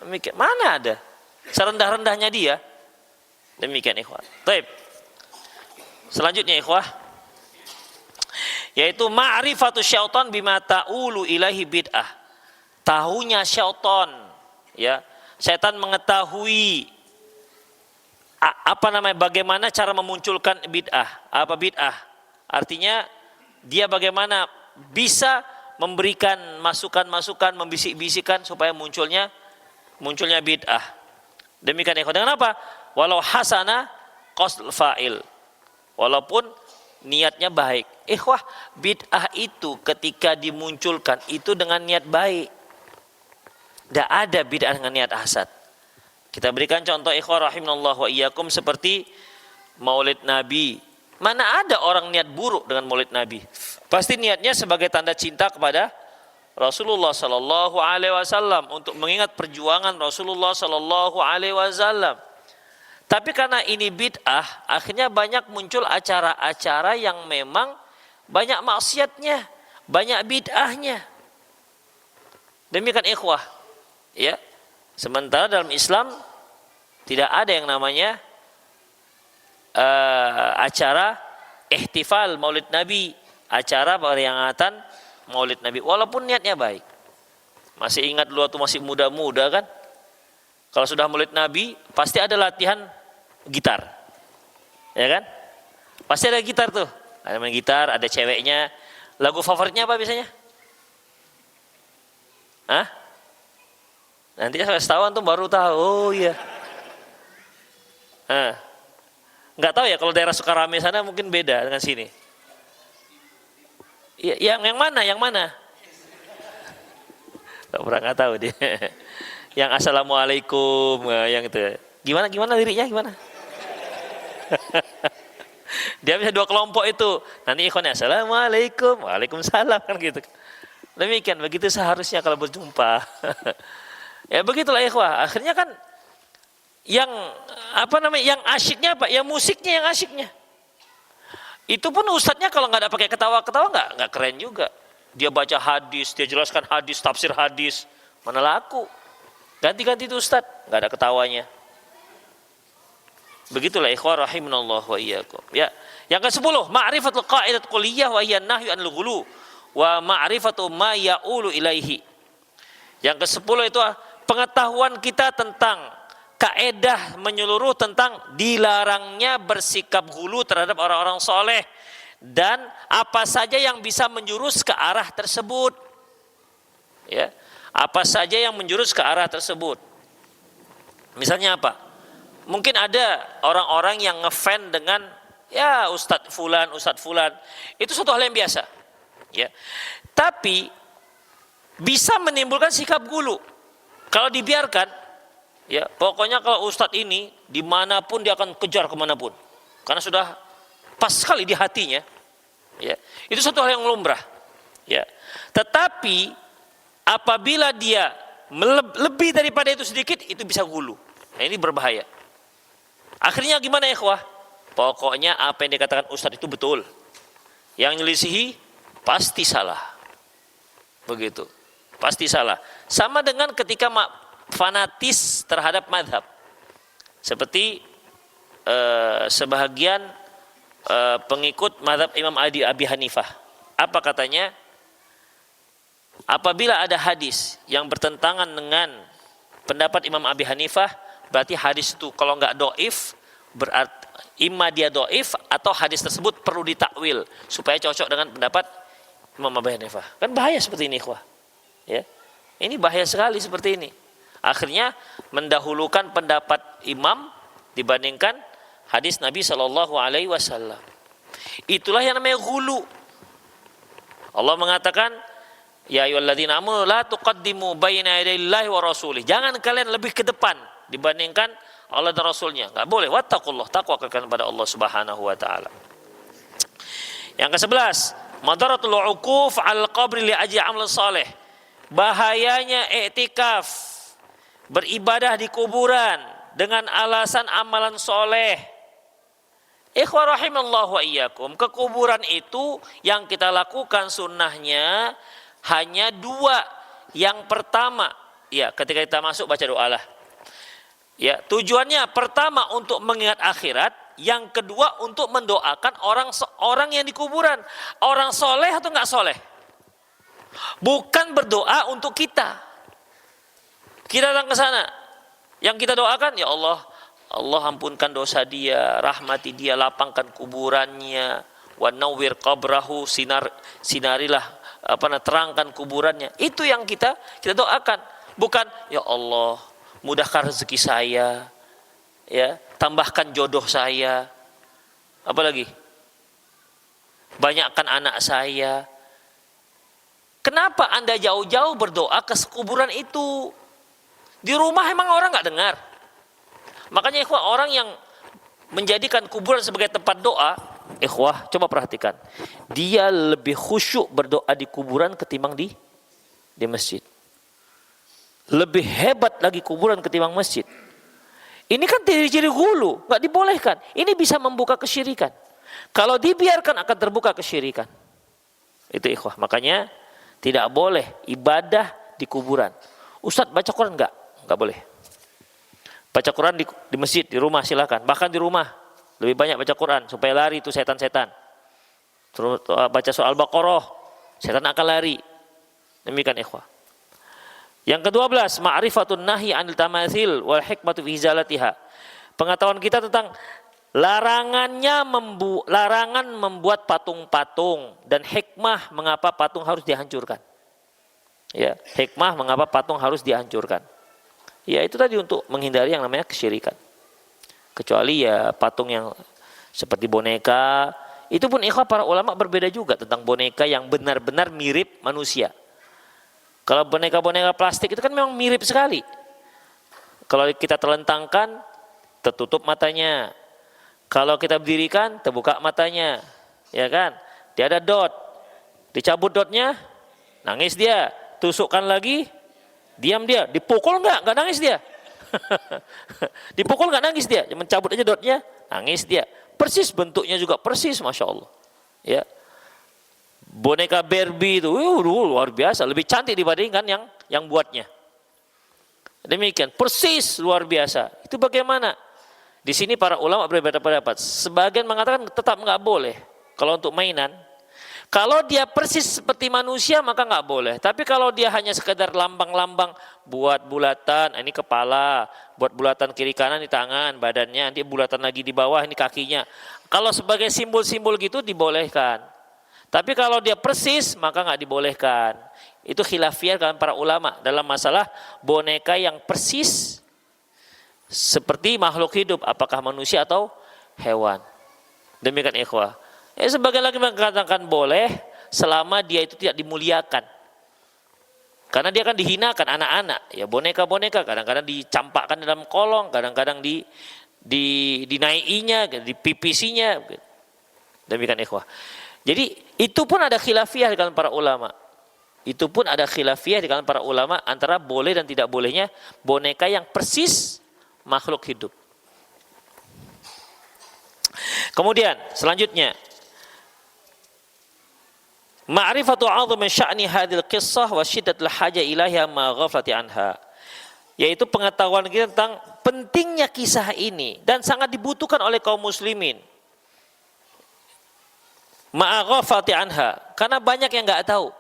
[SPEAKER 2] Demikian, mana ada? Serendah-rendahnya dia. Demikian ikhwah. Baik. Selanjutnya ikhwah, yaitu ma'rifatu syaitan bima ta'ulu ilahi bid'ah. Tahunya syaitan, ya. Syaitan mengetahui bagaimana cara memunculkan bid'ah. Apa bid'ah? Artinya dia bagaimana bisa memberikan masukan-masukan, membisik-bisikan supaya munculnya bid'ah. Demikian ikhwan. Dengan apa? Walau hasana qasdul fa'il. Walaupun niatnya baik. Ikhwah, bid'ah itu ketika dimunculkan itu dengan niat baik. Tidak ada bid'ah dengan niat hasad. Kita berikan contoh ikhwah rahimanallah wa iyyakum seperti Maulid Nabi. Mana ada orang niat buruk dengan Maulid Nabi? Pasti niatnya sebagai tanda cinta kepada Rasulullah sallallahu alaihi wasallam, untuk mengingat perjuangan Rasulullah sallallahu alaihi wasallam. Tapi karena ini bid'ah, akhirnya banyak muncul acara-acara yang memang banyak maksiatnya, banyak bid'ahnya. Demikian ikhwah, ya. Sementara dalam Islam tidak ada yang namanya acara ihtifal Maulid Nabi, acara peringatan Maulid Nabi, walaupun niatnya baik. Masih ingat dulu waktu masih muda-muda kan? Kalau sudah Maulid Nabi pasti ada latihan gitar, ya kan? Pasti ada gitar tuh, ada main gitar, ada ceweknya. Lagu favoritnya apa biasanya? Hah? Nanti saya setahun tuh baru tahu. Oh iya. Nggak tahu ya kalau daerah Sukarame sana mungkin beda dengan sini. Ya, yang mana? Yang mana? Nggak tahu dia. Yang assalamualaikum, yang itu. Gimana liriknya gimana? Dia bisa dua kelompok itu. Nanti ikhwannya assalamualaikum, waalaikumsalam kan gitu. Demikian, begitu seharusnya kalau berjumpa. Ya begitulah ikhwah. Akhirnya kan yang yang asyiknya apa? Yang musiknya yang asyiknya. Itu pun ustadznya kalau nggak ada pakai ketawa-ketawa nggak keren juga. Dia baca hadis, dia jelaskan hadis, tafsir hadis, mana laku. Ganti-ganti itu ustadz, nggak ada ketawanya. Begitulah ikhwah rahimanallah wa iyyakum. Ya, yang ke-10, ma'rifatul qaidat kulliyah wa hiya nahyu anil ghulu wa ma'rifatu ma ya'ulu ilaihi. Yang ke-10 itu pengetahuan kita tentang kaedah menyeluruh tentang dilarangnya bersikap hulu terhadap orang-orang soleh dan apa saja yang bisa menjurus ke arah tersebut. Ya, apa saja yang menjurus ke arah tersebut. Misalnya apa? Mungkin ada orang-orang yang ngefan dengan ya Ustadz Fulan. Itu suatu hal yang biasa. Ya. Tapi bisa menimbulkan sikap gulu kalau dibiarkan. Ya, pokoknya kalau Ustadz ini dimanapun dia akan kejar kemanapun, karena sudah pas sekali di hatinya. Ya, itu satu hal yang lumrah. Ya, tetapi apabila dia lebih daripada itu sedikit, itu bisa gulu. Nah, ini berbahaya. Akhirnya gimana ya ikhwah? Pokoknya apa yang dikatakan Ustadz itu betul. Yang nyelisihi pasti salah. Begitu. Pasti salah. Sama dengan ketika fanatis terhadap madhab. Seperti sebahagian pengikut madhab Imam Abi Hanifah. Apa katanya? Apabila ada hadis yang bertentangan dengan pendapat Imam Abi Hanifah, berarti hadis itu kalau nggak doif, berarti imma dia doif atau hadis tersebut perlu ditakwil supaya cocok dengan pendapat Imam Abi Hanifah. Kan bahaya seperti ini ikhwah. Ya. Ini bahaya sekali seperti ini. Akhirnya mendahulukan pendapat imam dibandingkan hadis Nabi Shallallahu Alaihi Wasallam. Itulah yang namanya ghulu. Allah mengatakan, ya ayyuhalladzina amanu la tuqaddimu baina yadayillahi wa rasulih. Jangan kalian lebih ke depan dibandingkan Allah dan Rasulnya. Enggak boleh. Wattaqullah, takwa kalian kepada Allah Subhanahu wa taala. Yang ke-11, madaratul uquf al qabri li ajli amal saleh. Bahayanya i'tikaf, beribadah di kuburan dengan alasan amalan soleh. Ikhwah rahimallahu wa iyyakum, ke kuburan itu yang kita lakukan sunnahnya hanya dua. Yang pertama, ya ketika kita masuk baca doa lah. Ya, tujuannya pertama untuk mengingat akhirat, yang kedua untuk mendoakan orang yang di kuburan. Orang soleh atau enggak soleh? Bukan berdoa untuk kita. Kita datang ke sana, yang kita doakan, ya Allah, Allah ampunkan dosa dia, rahmati dia, lapangkan kuburannya, wa nawwir qabrahu, sinarilah terangkan kuburannya. Itu yang kita doakan. Bukan ya Allah, mudahkan rezeki saya, ya, tambahkan jodoh saya. Apalagi? Banyakkan anak saya. Kenapa Anda jauh-jauh berdoa ke kuburan itu? Di rumah emang orang nggak dengar. Makanya ikhwah, orang yang menjadikan kuburan sebagai tempat doa, ikhwah coba perhatikan, dia lebih khusyuk berdoa di kuburan ketimbang di masjid. Lebih hebat lagi kuburan ketimbang masjid. Ini kan ciri-ciri ghulu, nggak dibolehkan. Ini bisa membuka kesyirikan. Kalau dibiarkan akan terbuka kesyirikan. Itu ikhwah. Makanya tidak boleh ibadah di kuburan. Ustadz baca Quran nggak boleh. Baca Quran di masjid, di rumah silakan. Bahkan di rumah lebih banyak baca Quran supaya lari itu setan-setan. Terus baca soal Baqarah, setan akan lari. Demikian ikhwah. Yang ke-12, ma'rifatun nahi 'anil tamatsil wal hikmatu fi izalatiha. Pengetahuan kita tentang larangan membuat patung-patung dan hikmah mengapa patung harus dihancurkan. Ya, hikmah mengapa patung harus dihancurkan. Ya, itu tadi untuk menghindari yang namanya kesyirikan. Kecuali ya patung yang seperti boneka, itu pun ikhwah para ulama berbeda juga tentang boneka yang benar-benar mirip manusia. Kalau boneka-boneka plastik itu kan memang mirip sekali. Kalau kita terlentangkan, tertutup matanya. Kalau kita berdirikan, terbuka matanya. Ya kan? Dia ada dot. Dicabut dotnya, nangis dia. Tusukkan lagi, diam dia. Dipukul nggak nangis dia. Dipukul nggak nangis dia. Mencabut aja dotnya, nangis dia. Persis bentuknya juga persis, masya Allah. Ya. Boneka Barbie itu luar biasa, lebih cantik dibandingkan yang buatnya. Demikian, persis luar biasa. Itu bagaimana? Di sini para ulama berbeda pendapat. Sebagian mengatakan tetap nggak boleh kalau untuk mainan. Kalau dia persis seperti manusia maka nggak boleh. Tapi kalau dia hanya sekedar lambang-lambang, buat bulatan, ini kepala, buat bulatan kiri kanan di tangan, badannya, nanti bulatan lagi di bawah, ini kakinya. Kalau sebagai simbol-simbol gitu dibolehkan. Tapi kalau dia persis maka nggak dibolehkan. Itu khilafiyah dengan para ulama dalam masalah boneka yang persis seperti makhluk hidup, apakah manusia atau hewan. Demikian ikhwah. Sebagian lagi mengatakan boleh selama dia itu tidak dimuliakan. Karena dia kan dihinakan anak-anak. Ya boneka-boneka kadang-kadang dicampakkan dalam kolong, kadang-kadang dinaikinya, dipipisinya. Demikian ikhwah. Jadi itu pun ada khilafiyah di kalangan para ulama. Itu pun ada khilafiyah di kalangan para ulama antara boleh dan tidak bolehnya boneka yang persis makhluk hidup. Kemudian selanjutnya, ma'rifatu 'azmi sya'ni hadhil qissah wa syiddatul haja ilaiha ma ghaflati anha. Yaitu pengetahuan kita tentang pentingnya kisah ini dan sangat dibutuhkan oleh kaum muslimin. Ma'aghafati anha, karena banyak yang nggak tahu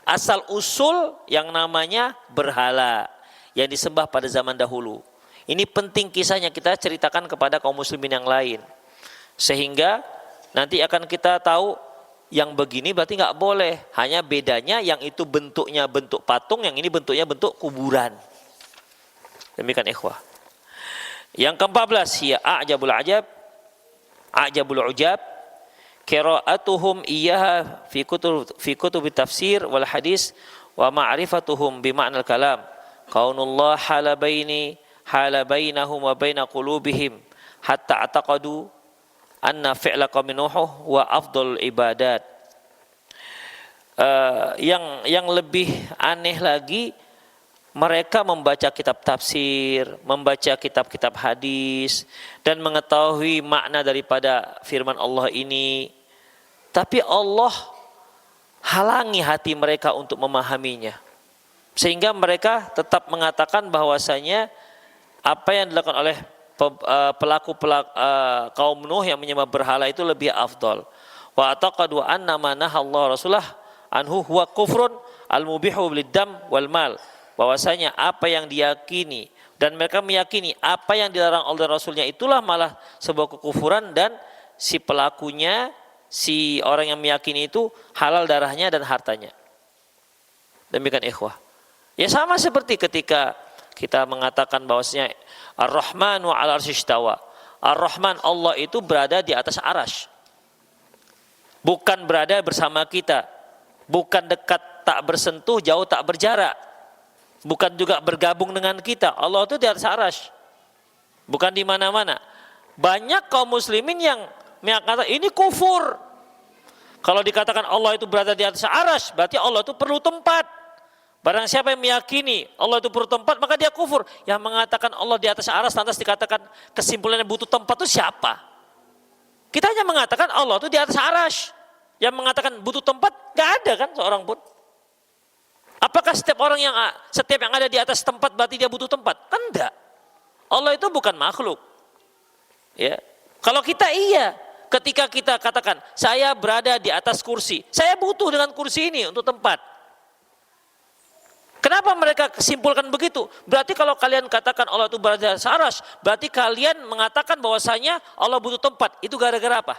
[SPEAKER 2] asal usul yang namanya berhala yang disembah pada zaman dahulu. Ini penting kisahnya kita ceritakan kepada kaum muslimin yang lain, sehingga nanti akan kita tahu yang begini berarti nggak boleh. Hanya bedanya yang itu bentuknya bentuk patung, yang ini bentuknya bentuk kuburan. Demikian ikhwah. Yang ke-14, ya a'jabul ajab, a'jabul ujab, qira'atuhum iyyaha fi kutub tafsir wal hadis wa ma'rifatuhum bi ma'nal kalam. Qaulullah hala bainahum wa baina qulubihim hatta ataqadu anna fi'la qaumin nuh wa afdalul ibadat. Yang lebih aneh lagi, mereka membaca kitab tafsir, membaca kitab-kitab hadis dan mengetahui makna daripada firman Allah ini, tapi Allah halangi hati mereka untuk memahaminya, sehingga mereka tetap mengatakan bahwasanya apa yang dilakukan oleh pelaku kaum Nuh yang menyembah berhala itu lebih afdal. Wa taqadu anna ma nahallahu rasulah anhu huwa kufrun al-mubihu lid-dam wal mal. Bahwasanya apa yang diyakini dan mereka meyakini apa yang dilarang oleh Rasulnya itulah malah sebuah kekufuran, dan si pelakunya, si orang yang meyakini itu halal darahnya dan hartanya. Demikian ikhwah. Ya sama seperti ketika kita mengatakan bahwasanya Ar-Rahmanu 'alal 'arsy istawa. Ar-Rahman, Allah itu berada di atas arasy. Bukan berada bersama kita. Bukan dekat tak bersentuh, jauh tak berjarak. Bukan juga bergabung dengan kita. Allah itu di atas arasy. Bukan di mana-mana. Banyak kaum muslimin yang mengatakan ini kufur. Kalau dikatakan Allah itu berada di atas arasy, berarti Allah itu perlu tempat. Barang siapa yang meyakini Allah itu perlu tempat, maka dia kufur. Yang mengatakan Allah di atas arasy lantas dikatakan kesimpulannya butuh tempat itu siapa? Kita hanya mengatakan Allah itu di atas arasy. Yang mengatakan butuh tempat gak ada kan seorang pun. Apakah setiap yang ada di atas tempat berarti dia butuh tempat? Kan enggak. Allah itu bukan makhluk. Ya. Kalau kita iya, ketika kita katakan saya berada di atas kursi, saya butuh dengan kursi ini untuk tempat. Kenapa mereka simpulkan begitu? Berarti kalau kalian katakan Allah itu berada di atas arasy, berarti kalian mengatakan bahwasanya Allah butuh tempat. Itu gara-gara apa?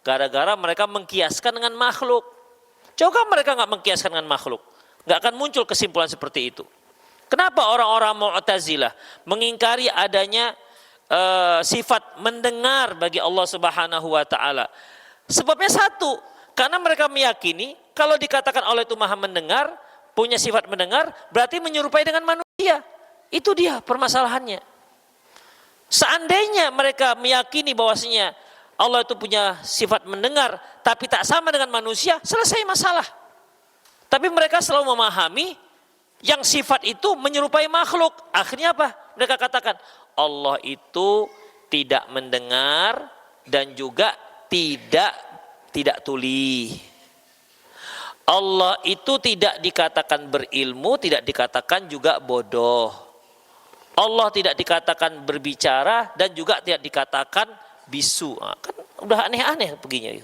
[SPEAKER 2] Gara-gara mereka mengkiaskan dengan makhluk. Coba mereka nggak mengkiaskan dengan makhluk, nggak akan muncul kesimpulan seperti itu. Kenapa orang-orang Mu'tazilah mengingkari adanya sifat mendengar bagi Allah Subhanahu wa taala? Sebabnya satu, karena mereka meyakini kalau dikatakan Allah itu Maha mendengar, punya sifat mendengar, berarti menyerupai dengan manusia. Itu dia permasalahannya. Seandainya mereka meyakini bahwasanya Allah itu punya sifat mendengar tapi tak sama dengan manusia, selesai masalah. Tapi mereka selalu memahami yang sifat itu menyerupai makhluk. Akhirnya apa? Mereka katakan Allah itu tidak mendengar dan juga tidak tuli. Allah itu tidak dikatakan berilmu, tidak dikatakan juga bodoh. Allah tidak dikatakan berbicara dan juga tidak dikatakan bisu. Nah, kan udah aneh-aneh begini.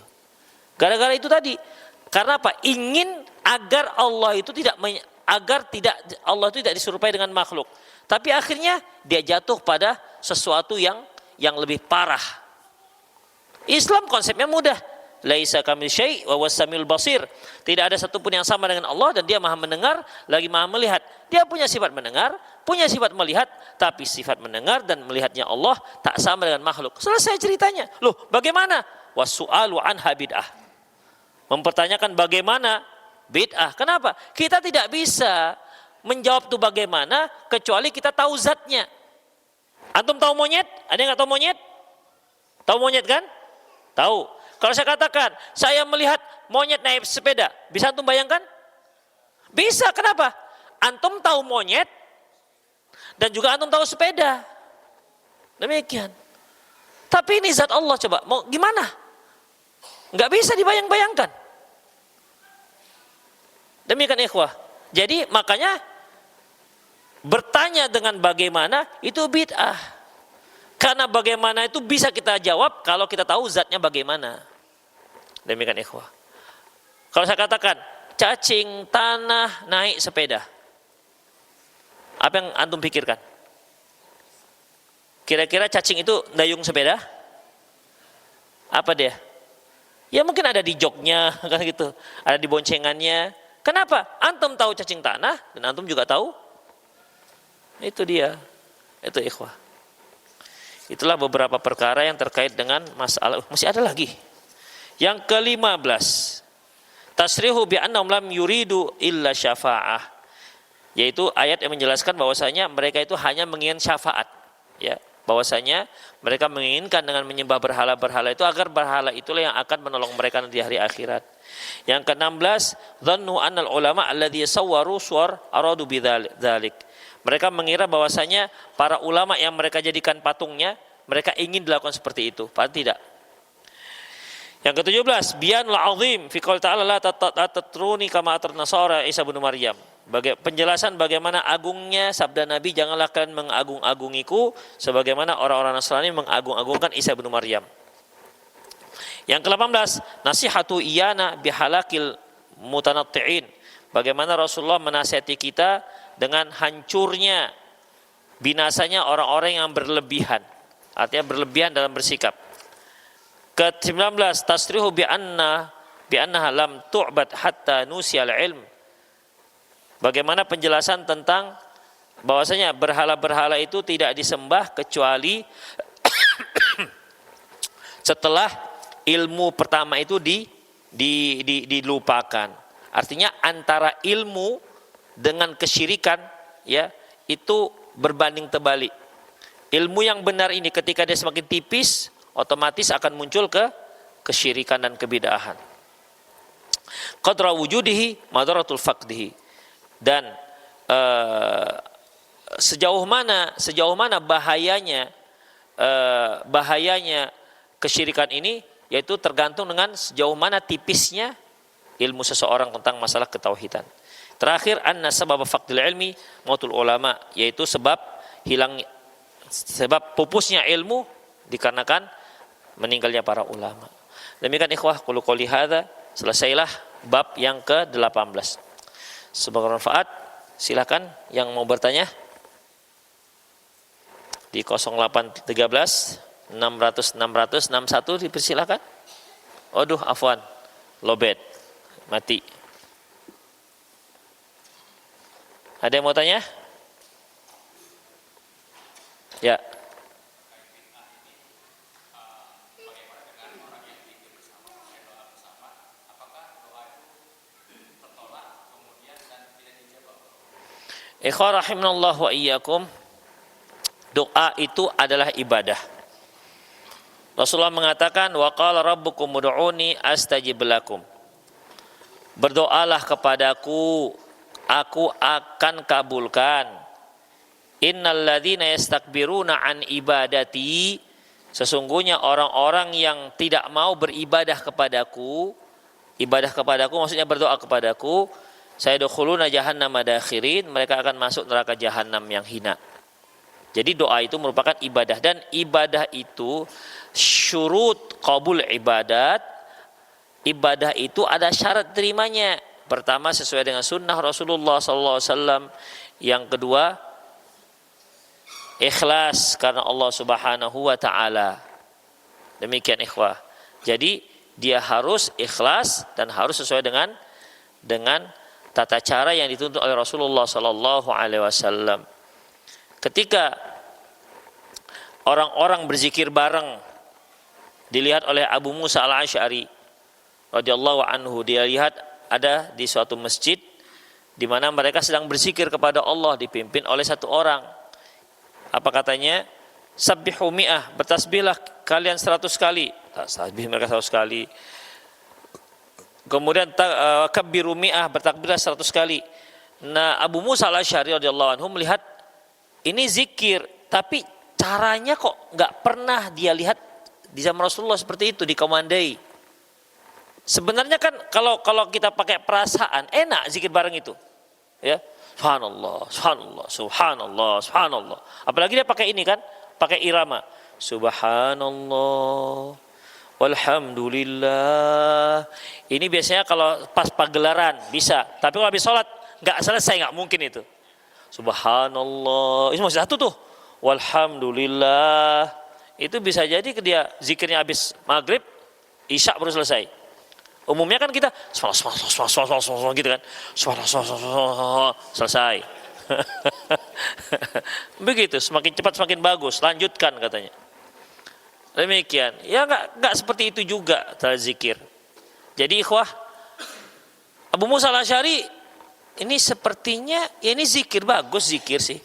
[SPEAKER 2] Gara-gara itu tadi. Karena apa? Ingin agar Allah itu Allah itu tidak diserupai dengan makhluk. Tapi akhirnya dia jatuh pada sesuatu yang lebih parah. Islam konsepnya mudah. Laisa kamil syai' wa huwas samiul basir. Tidak ada satupun yang sama dengan Allah, dan dia Maha mendengar lagi Maha melihat. Dia punya sifat mendengar, punya sifat melihat, tapi sifat mendengar dan melihatnya Allah tak sama dengan makhluk. Selesai ceritanya. Loh, bagaimana? Wasu'alu anha bid'ah. Mempertanyakan bagaimana bid'ah. Kenapa? Kita tidak bisa menjawab itu bagaimana kecuali kita tahu zatnya. Antum tahu monyet? Ada yang nggak tahu monyet? Tahu monyet kan? Tahu. Kalau saya katakan, saya melihat monyet naik sepeda, bisa antum bayangkan? Bisa, kenapa? Antum tahu monyet dan juga antum tahu sepeda. Demikian. Tapi ini zat Allah, coba mau gimana? Nggak bisa dibayang-bayangkan. Demikian ikhwah. Jadi makanya bertanya dengan bagaimana itu bid'ah. Karena bagaimana itu bisa kita jawab kalau kita tahu zatnya bagaimana. Demikian ikhwah. Kalau saya katakan cacing tanah naik sepeda, apa yang antum pikirkan? Kira-kira cacing itu dayung sepeda? Apa dia? Ya mungkin ada di joknya kan gitu, ada di boncengannya. Kenapa? Antum tahu cacing tanah dan antum juga tahu. Itu dia. Itu ikhwah. Itulah beberapa perkara yang terkait dengan masalah. Masih ada lagi. Yang ke-15. Tasrihu bi annahum lam yuridu illa syafa'ah. Yaitu ayat yang menjelaskan bahwasanya mereka itu hanya menginginkan syafaat. Ya, bahwasanya mereka menginginkan dengan menyembah berhala-berhala itu agar berhala itulah yang akan menolong mereka di hari akhirat. Yang ke-16, dhannu annal ulama alladhi sawwaru suwar aradu bidzalik. Mereka mengira bahwasanya para ulama yang mereka jadikan patungnya, mereka ingin dilakukan seperti itu. Padahal tidak. Yang ke-17, bianul azim fi qouli ta'ala la tatruni kama atrnasara Isa bin Maryam. Penjelasan bagaimana agungnya sabda Nabi, janganlah kalian mengagung-agungiku sebagaimana orang-orang Nasrani mengagung-agungkan Isa bin Maryam. Yang ke-18, nasihatu iyana bihalakil mutanatti'in. Bagaimana Rasulullah menasihati kita dengan hancurnya, binasanya orang-orang yang berlebihan. Artinya berlebihan dalam bersikap. Ke-19, tasrihu bi'annaha lam tu'bad hatta nusiyal ilm. Bagaimana penjelasan tentang bahwasanya berhala-berhala itu tidak disembah kecuali setelah ilmu pertama itu dilupakan. Artinya antara ilmu dengan kesyirikan ya itu berbanding terbalik. Ilmu yang benar ini ketika dia semakin tipis, otomatis akan muncul kesyirikan dan kebid'ahan. Qadra wujudihi madaratul faqdihi. Dan sejauh mana bahayanya kesyirikan ini, yaitu tergantung dengan sejauh mana tipisnya ilmu seseorang tentang masalah ketauhidan. Terakhir, anna sabab faqdil ilmi mautul ulama, yaitu sebab pupusnya ilmu dikarenakan meninggalnya para ulama. Demikian ikhwah, qulu qouli hadza, selesailah bab yang ke-18. Semoga bermanfaat. Silakan yang mau bertanya di 0813 600 61 dipersilakan. Aduh, afwan, lobet, mati. Ada yang mau tanya? Ya. Ikhwan rahimanallah wa iyyakum, doa itu adalah ibadah. Rasulullah mengatakan, wa qala rabbukum ud'uni astajib lakum. Berdoalah kepadaku, aku akan kabulkan. Innal ladzina yastakbiruna an ibadati, sesungguhnya orang-orang yang tidak mau beribadah kepadaku, maksudnya berdoa kepadaku, sayadkhuluna jahannama dakhirin, mereka akan masuk neraka jahanam yang hina. Jadi doa itu merupakan ibadah, dan ibadah itu syurut qabul ibadat. Ibadah itu ada syarat terimanya. Pertama, sesuai dengan sunnah Rasulullah SAW. Yang kedua, ikhlas karena Allah Subhanahu wa taala. Demikian ikhwah. Jadi dia harus ikhlas dan harus sesuai dengan tata cara yang dituntut oleh Rasulullah sallallahu alaihi wasallam. Ketika orang-orang berzikir bareng, dilihat oleh Abu Musa al-Asy'ari radhiyallahu anhu, dia lihat ada di suatu masjid di mana mereka sedang berzikir kepada Allah dipimpin oleh satu orang. Apa katanya? Sabbihu mi'ah, bertasbihlah kalian 100 kali. Tasbih mereka 100 kali. Kemudian kabbiru mi'ah, bertakbirlah 100 kali. Nah, Abu Musa al-Asy'ari radhiyallahu anhu melihat ini zikir, tapi caranya kok enggak pernah dia lihat di zaman Rasulullah seperti itu, dikomandai. Sebenarnya kan kalau kita pakai perasaan, enak zikir bareng itu. Ya. Subhanallah, subhanallah, subhanallah, subhanallah. Apalagi dia pakai ini kan, pakai irama. Subhanallah, walhamdulillah. Ini biasanya kalau pas pagelaran bisa, tapi kalau habis sholat nggak selesai, nggak mungkin itu. Subhanallah, itu masih satu tuh. Walhamdulillah, itu bisa jadi dia zikirnya habis maghrib, Isya baru selesai. Umumnya kan kita gitu kan, selesai. Begitu, semakin cepat semakin bagus, lanjutkan katanya. Demikian. Ya enggak seperti itu juga zikir. Jadi ikhwah, Abu Musa al-Asy'ari ini sepertinya ya ini zikir, bagus zikir sih.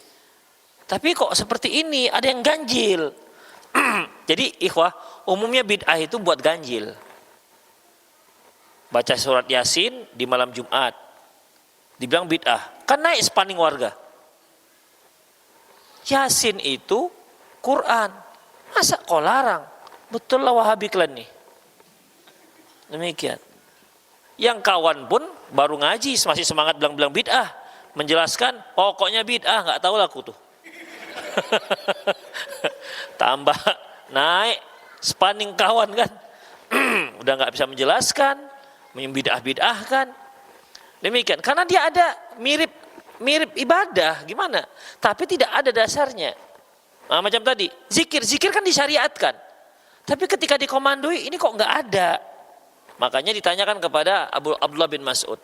[SPEAKER 2] Tapi kok seperti ini ada yang ganjil. Jadi ikhwah, umumnya bid'ah itu buat ganjil. Baca surat Yasin di malam Jumat dibilang bid'ah, kan naik spanding warga. Yasin itu Quran, masa kau larang? Betul lah Wahabi kalian nih. Demikian. Yang kawan pun baru ngaji masih semangat bilang bid'ah, menjelaskan pokoknya bid'ah, nggak tahu lah aku tuh. Tambah naik spanding kawan kan. Udah nggak bisa menjelaskan, membid'ah-bid'ahkan. Demikian, karena dia ada mirip ibadah gimana, tapi tidak ada dasarnya. Nah, macam tadi, zikir kan disyariatkan. Tapi ketika dikomandoi ini kok nggak ada. Makanya ditanyakan kepada Abdullah bin Mas'ud.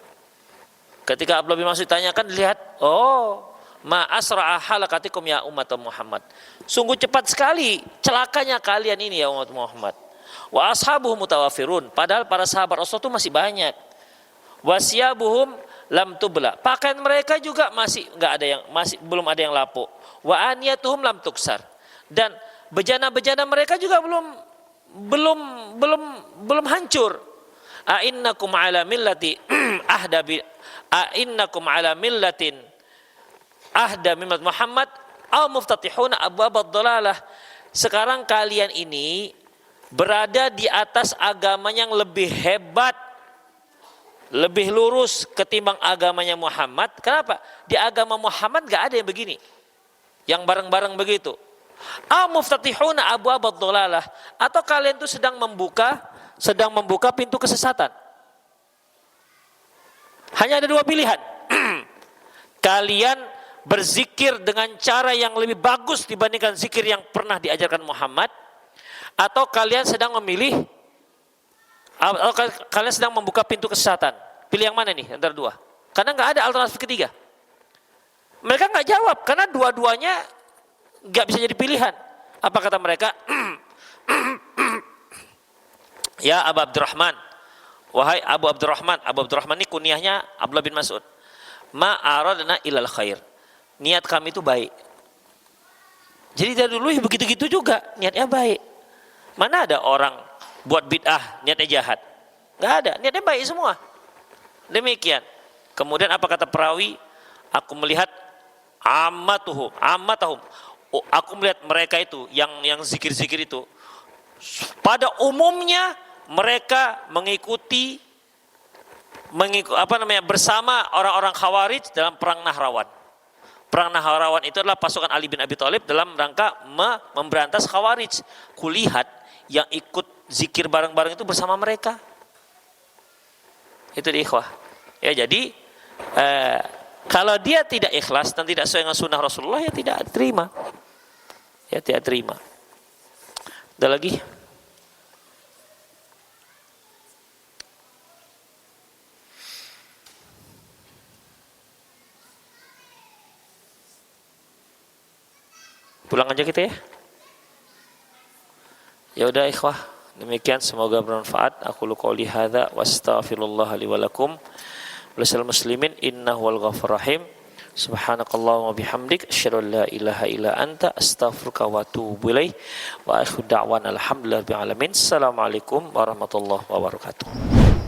[SPEAKER 2] Ketika Abdullah bin Mas'ud ditanyakan, lihat, oh, ma asra'a halakatikum ya umat Muhammad. Sungguh cepat sekali celakanya kalian ini ya umat Muhammad. Wa ashabuhum mutawafirun. Padahal para sahabat Rasul itu masih banyak. Wasiyabuhum lam tubla. Pakaian mereka juga masih belum ada yang lapuk. Wa aniyatuhum lam tuksar. Dan bejana-bejana mereka juga belum hancur. A'innakum ala millati ahda bi a'innakum ala millatin ahda mimmat Muhammad aw muftatihuna abwabad dhalalah. Sekarang kalian ini berada di atas agama yang lebih hebat, lebih lurus ketimbang agamanya Muhammad. Kenapa? Di agama Muhammad gak ada yang begini, yang bareng-bareng begitu. Muftatihuna abwabad dhalalah, atau kalian itu sedang membuka pintu kesesatan. Hanya ada dua pilihan. Kalian berzikir dengan cara yang lebih bagus dibandingkan zikir yang pernah diajarkan Muhammad, atau kalian sedang memilih, atau kalian sedang membuka pintu kesesatan. Pilih yang mana nih antara dua? Karena nggak ada alternatif ketiga. Mereka nggak jawab karena dua-duanya nggak bisa jadi pilihan. Apa kata mereka? Ya Abu Abdurrahman, wahai Abu Abdurrahman. Abu Abdurrahman ini kunyahnya Abdullah bin Mas'ud. Ma aradna ilal khair. Niat kami itu baik. Jadi dari dulu begitu-gitu juga, niatnya baik. Mana ada orang buat bid'ah niatnya jahat? Nggak ada, niatnya baik semua. Demikian. Kemudian apa kata perawi? Aku melihat ammatahum. Aku melihat mereka itu yang zikir-zikir itu. Pada umumnya mereka mengikuti bersama orang-orang Khawarij dalam perang Nahrawan. Perang Nahrawan itu adalah pasukan Ali bin Abi Thalib dalam rangka memberantas Khawarij. Kulihat yang ikut zikir bareng-bareng itu bersama mereka. Itu di ikhwah. Ya, jadi kalau dia tidak ikhlas dan tidak sesuai dengan sunnah Rasulullah, ya tidak terima. Ya tidak terima. Ada lagi? Pulang aja kita ya. Ya udah ikhwah, demikian semoga bermanfaat. Aku qouli hadza wa astaghfirullah li wa lakum. Lisal muslimin innahu wal ghafur rahim. Subhanakallahumma bihamdik asyhadu an la ilaha illa anta astaghfiruka wa atubu ilaik. Wa akhiru da'wana alhamdulillahi rabbil alamin. Assalamualaikum warahmatullahi wabarakatuh.